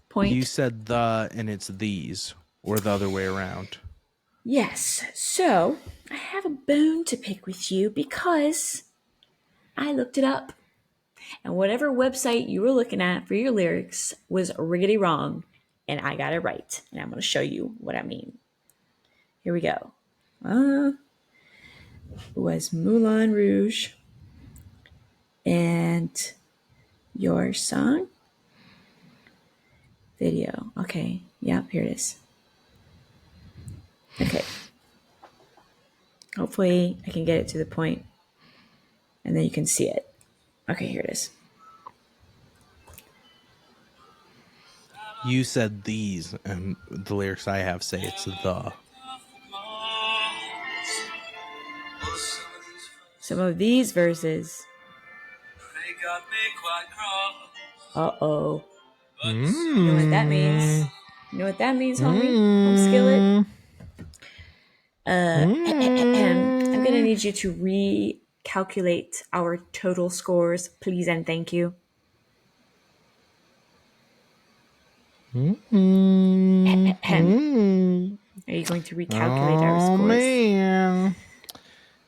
point? You said the and it's these, or the other way around. Yes. So I have a bone to pick with you because I looked it up. And whatever website you were looking at for your lyrics was riggedy wrong, and I got it right. And I'm going to show you what I mean. Here we go. It was Moulin Rouge and your song video. Okay. Yep, here it is. Okay. Hopefully I can get it to the point and then you can see it. Okay, here it is. You said these, and the lyrics I have say it's the. Some of these verses. Uh-oh. You know what that means? You know what that means, homie? Home skillet? I'm going to need you to recalculate our total scores, please and thank you. Are you going to recalculate our scores? Man.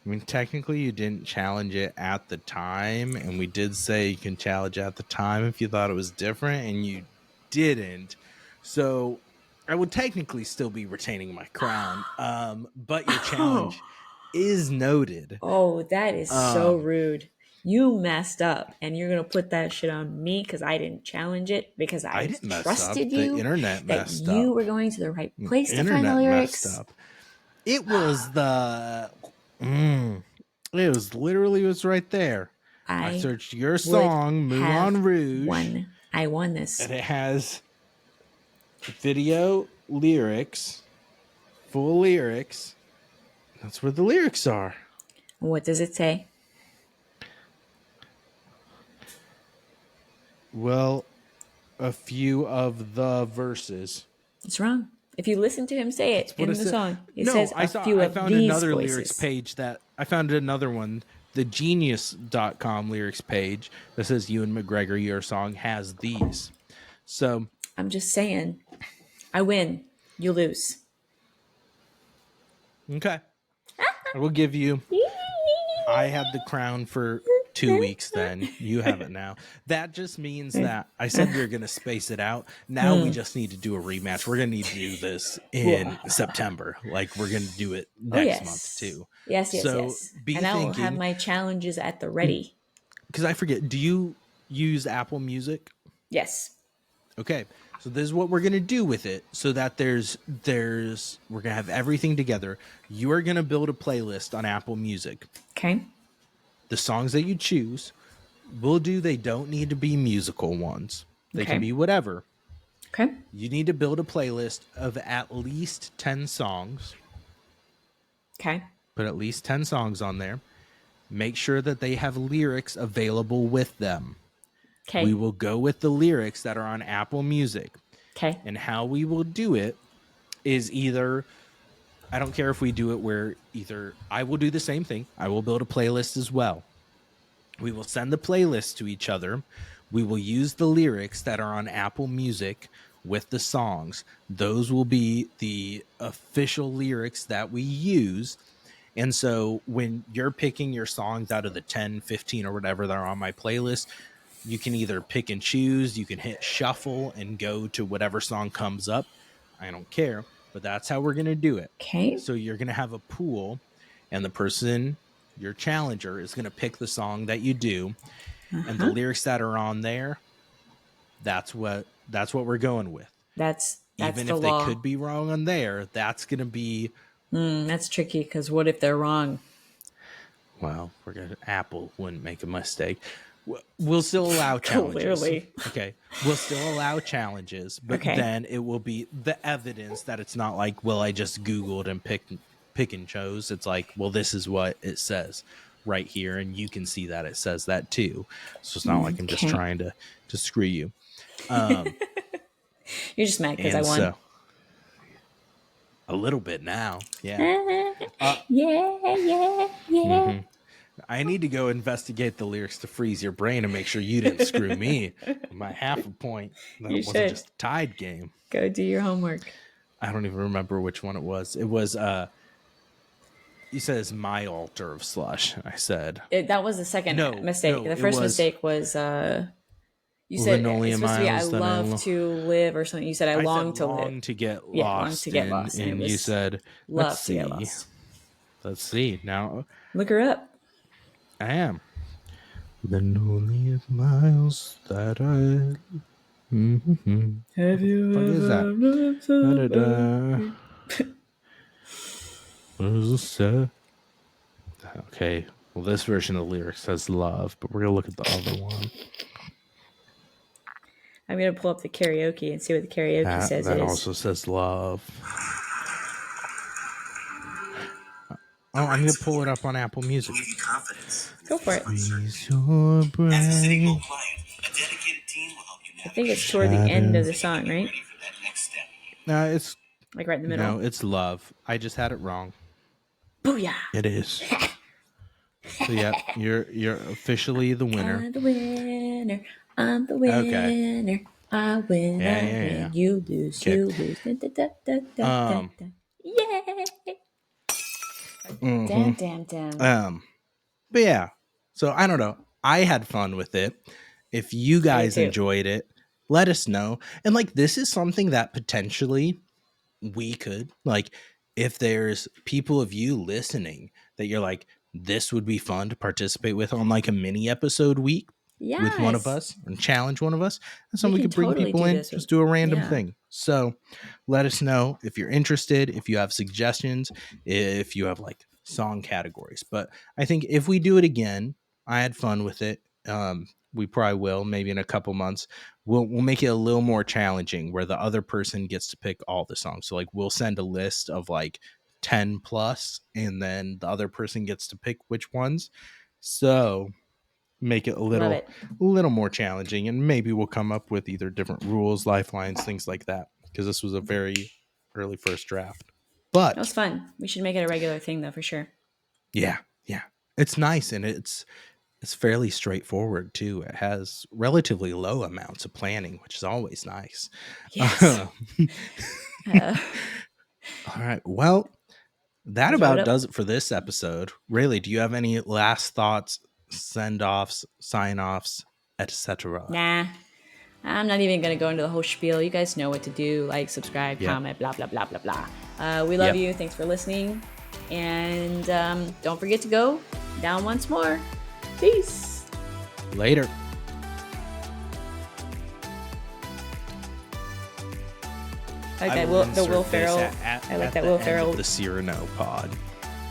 I mean, technically, you didn't challenge it at the time, and we did say you can challenge at the time if you thought it was different, and you didn't. So I would technically still be retaining my crown, but your challenge is noted. Oh, that is so rude. You messed up, and you're going to put that shit on me because I didn't challenge it, because I trusted you. The internet messed up. You were going to the right place to find the lyrics. Messed up. It was the... it was literally right there. I I searched your would song, Moulin have Rouge, won. I won this. and it has video lyrics, full lyrics. That's where the lyrics are. What does it say? Well, a few of the verses. It's wrong. If you listen to him say it That's what it in the said. song, it No, says a few I of found these another lyrics voices. page that I found another one, the genius.com lyrics page that says Ewan McGregor, your song has these. So I'm just saying, I win, you lose. okay. I will give you. I had the crown for 2 weeks then. You have it now. That just means that I said we were going to space it out. Now we just need to do a rematch. We're going to need to do this in September. Like, we're going to do it next month too. Yes, yes, So yes. be And I will have thinking, my challenges at the ready. because I forget, do you use Apple Music? Yes. Okay. So this is what we're going to do with it so that we're going to have everything together. You are going to build a playlist on Apple Music. Okay. The songs that you choose, they don't need to be musical ones. They can be whatever. Okay. You need to build a playlist of at least 10 songs. Okay. Put at least 10 songs on there. Make sure that they have lyrics available with them. Okay. We will go with the lyrics that are on Apple Music. Okay. And how we will do it is either, I don't care if we do it where either I will do the same thing. I will build a playlist as well. We will send the playlist to each other. We will use the lyrics that are on Apple Music with the songs. Those will be the official lyrics that we use. And so when you're picking your songs out of the 10, 15, or whatever that are on my playlist, you can either pick and choose. You can hit shuffle and go to whatever song comes up. I don't care, but that's how we're going to do it. Okay. So you're going to have a pool, and the person, your challenger, is going to pick the song that you do, and the lyrics that are on there, that's what we're going with. That's Even the if law. they could be wrong on there, that's going to be. That's tricky because what if they're wrong? Well, Apple wouldn't make a mistake. We'll still allow challenges. Clearly. Okay. We'll still allow challenges, but then it will be the evidence that it's not like, well, I just Googled and pick and chose. It's like, well, this is what it says right here, and you can see that it says that too. So it's not like I'm just trying to screw you. You're just mad because I won. So, a little bit now. Yeah. Yeah. Mm-hmm. I need to go investigate the lyrics to Freeze Your Brain and make sure you didn't screw me. My half a point. That it wasn't just a tied game. Go do your homework. I don't even remember which one it was. It was, you said it's My Altar of Slush. I said. That was the second mistake. No, the first mistake was, you said it's supposed to be I love to live or something. You said I long to live. Long to get lost. Yeah, long to get lost. And you said, love to get lost. Let's see. Now. Look her up. I am. The lonely miles that I. Mm-hmm. Have you what ever is that? What is this? Okay. Well, this version of the lyrics says love, but we're going to look at the other one. I'm going to pull up the karaoke and see what the karaoke says that it is. also says love. Oh, I'm going to pull it up on Apple Music. Go for it. Freeze your brain. I think it's toward the end of the song, right? No, it's like right in the middle. No, it's love. I just had it wrong. Booyah! It is. So yeah, you're officially the winner. I'm the winner. I'm the winner. Okay. I win. I win. You lose. Okay. You lose. Yay! Damn. But yeah. So I don't know. I had fun with it. If you guys enjoyed it, let us know. And like, this is something that potentially we could, like, if there's people of you listening that you're like, this would be fun to participate with on like a mini episode week with one of us and challenge one of us. That's something we could bring people in, just do a random thing. So let us know if you're interested, if you have suggestions, if you have like song categories. But I think if we do it again, I had fun with it. We probably will, maybe in a couple months. We'll make it a little more challenging where the other person gets to pick all the songs. So like we'll send a list of like 10 plus, and then the other person gets to pick which ones. So make it a Love little it. more challenging, and maybe we'll come up with either different rules, lifelines, things like that, because this was a very early first draft. That was But fun. We should make it a regular thing, though, for sure. yeah, it's nice, and it's fairly straightforward too. It has relatively low amounts of planning, which is always nice. Yes. Uh, All right, well, that let's wrap it about up. does it for this episode. Really, do you have any last thoughts, send offs, sign offs, etc.? Nah, I'm not even going to go into the whole spiel. You guys know what to do. Like, subscribe, Yep. comment, blah, blah, blah, blah, blah. We love Yep. you. Thanks for listening. And don't forget to go down once more. Peace. Later. Okay, the Will Ferrell. I like that Will Ferrell. The Cyrano pod.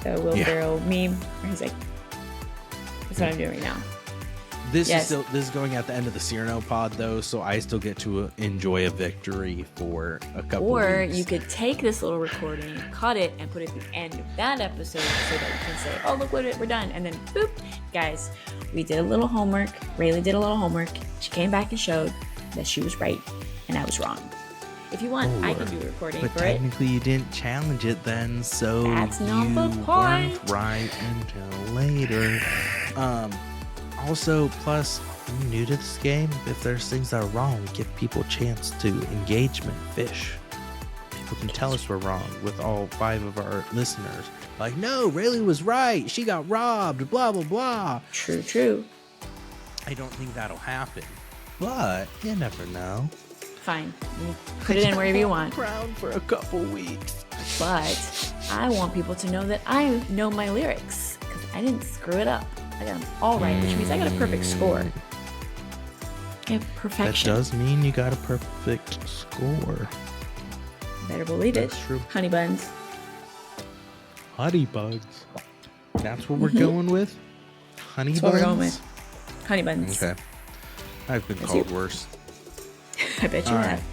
The Will Ferrell meme where he's like, that's what I'm doing right now. This is going at the end of the Cyrano pod though, so I still get to enjoy a victory for a couple Or weeks. you could take this little recording, cut it, and put it at the end of that episode so that you can say, oh, look what we're done. And then, boop, guys, we did a little homework. Raley did a little homework. She came back and showed that she was right and I was wrong. If you want, I can do a recording but for it. technically you didn't challenge it then, so That's not you the point. weren't right until later. Also, plus, I'm new to this game. If there's things that are wrong, give people a chance to engagement fish. People can tell us we're wrong with all 5 of our listeners. Like, no, Rayleigh was right. She got robbed, blah, blah, blah. True. I don't think that'll happen. But you never know. Fine. Put it in wherever you want. Crown for a couple weeks. But I want people to know that I know my lyrics because I didn't screw it up. I got them all right, which means I got a perfect score. I have perfection. That does mean you got a perfect score. Better believe it. That's true. Honey buns. Honey buns. That's what we're going with? Honey That's buns? what we're going with. Honey buns. Okay. I've been That's called you. worse. I bet you All have. right.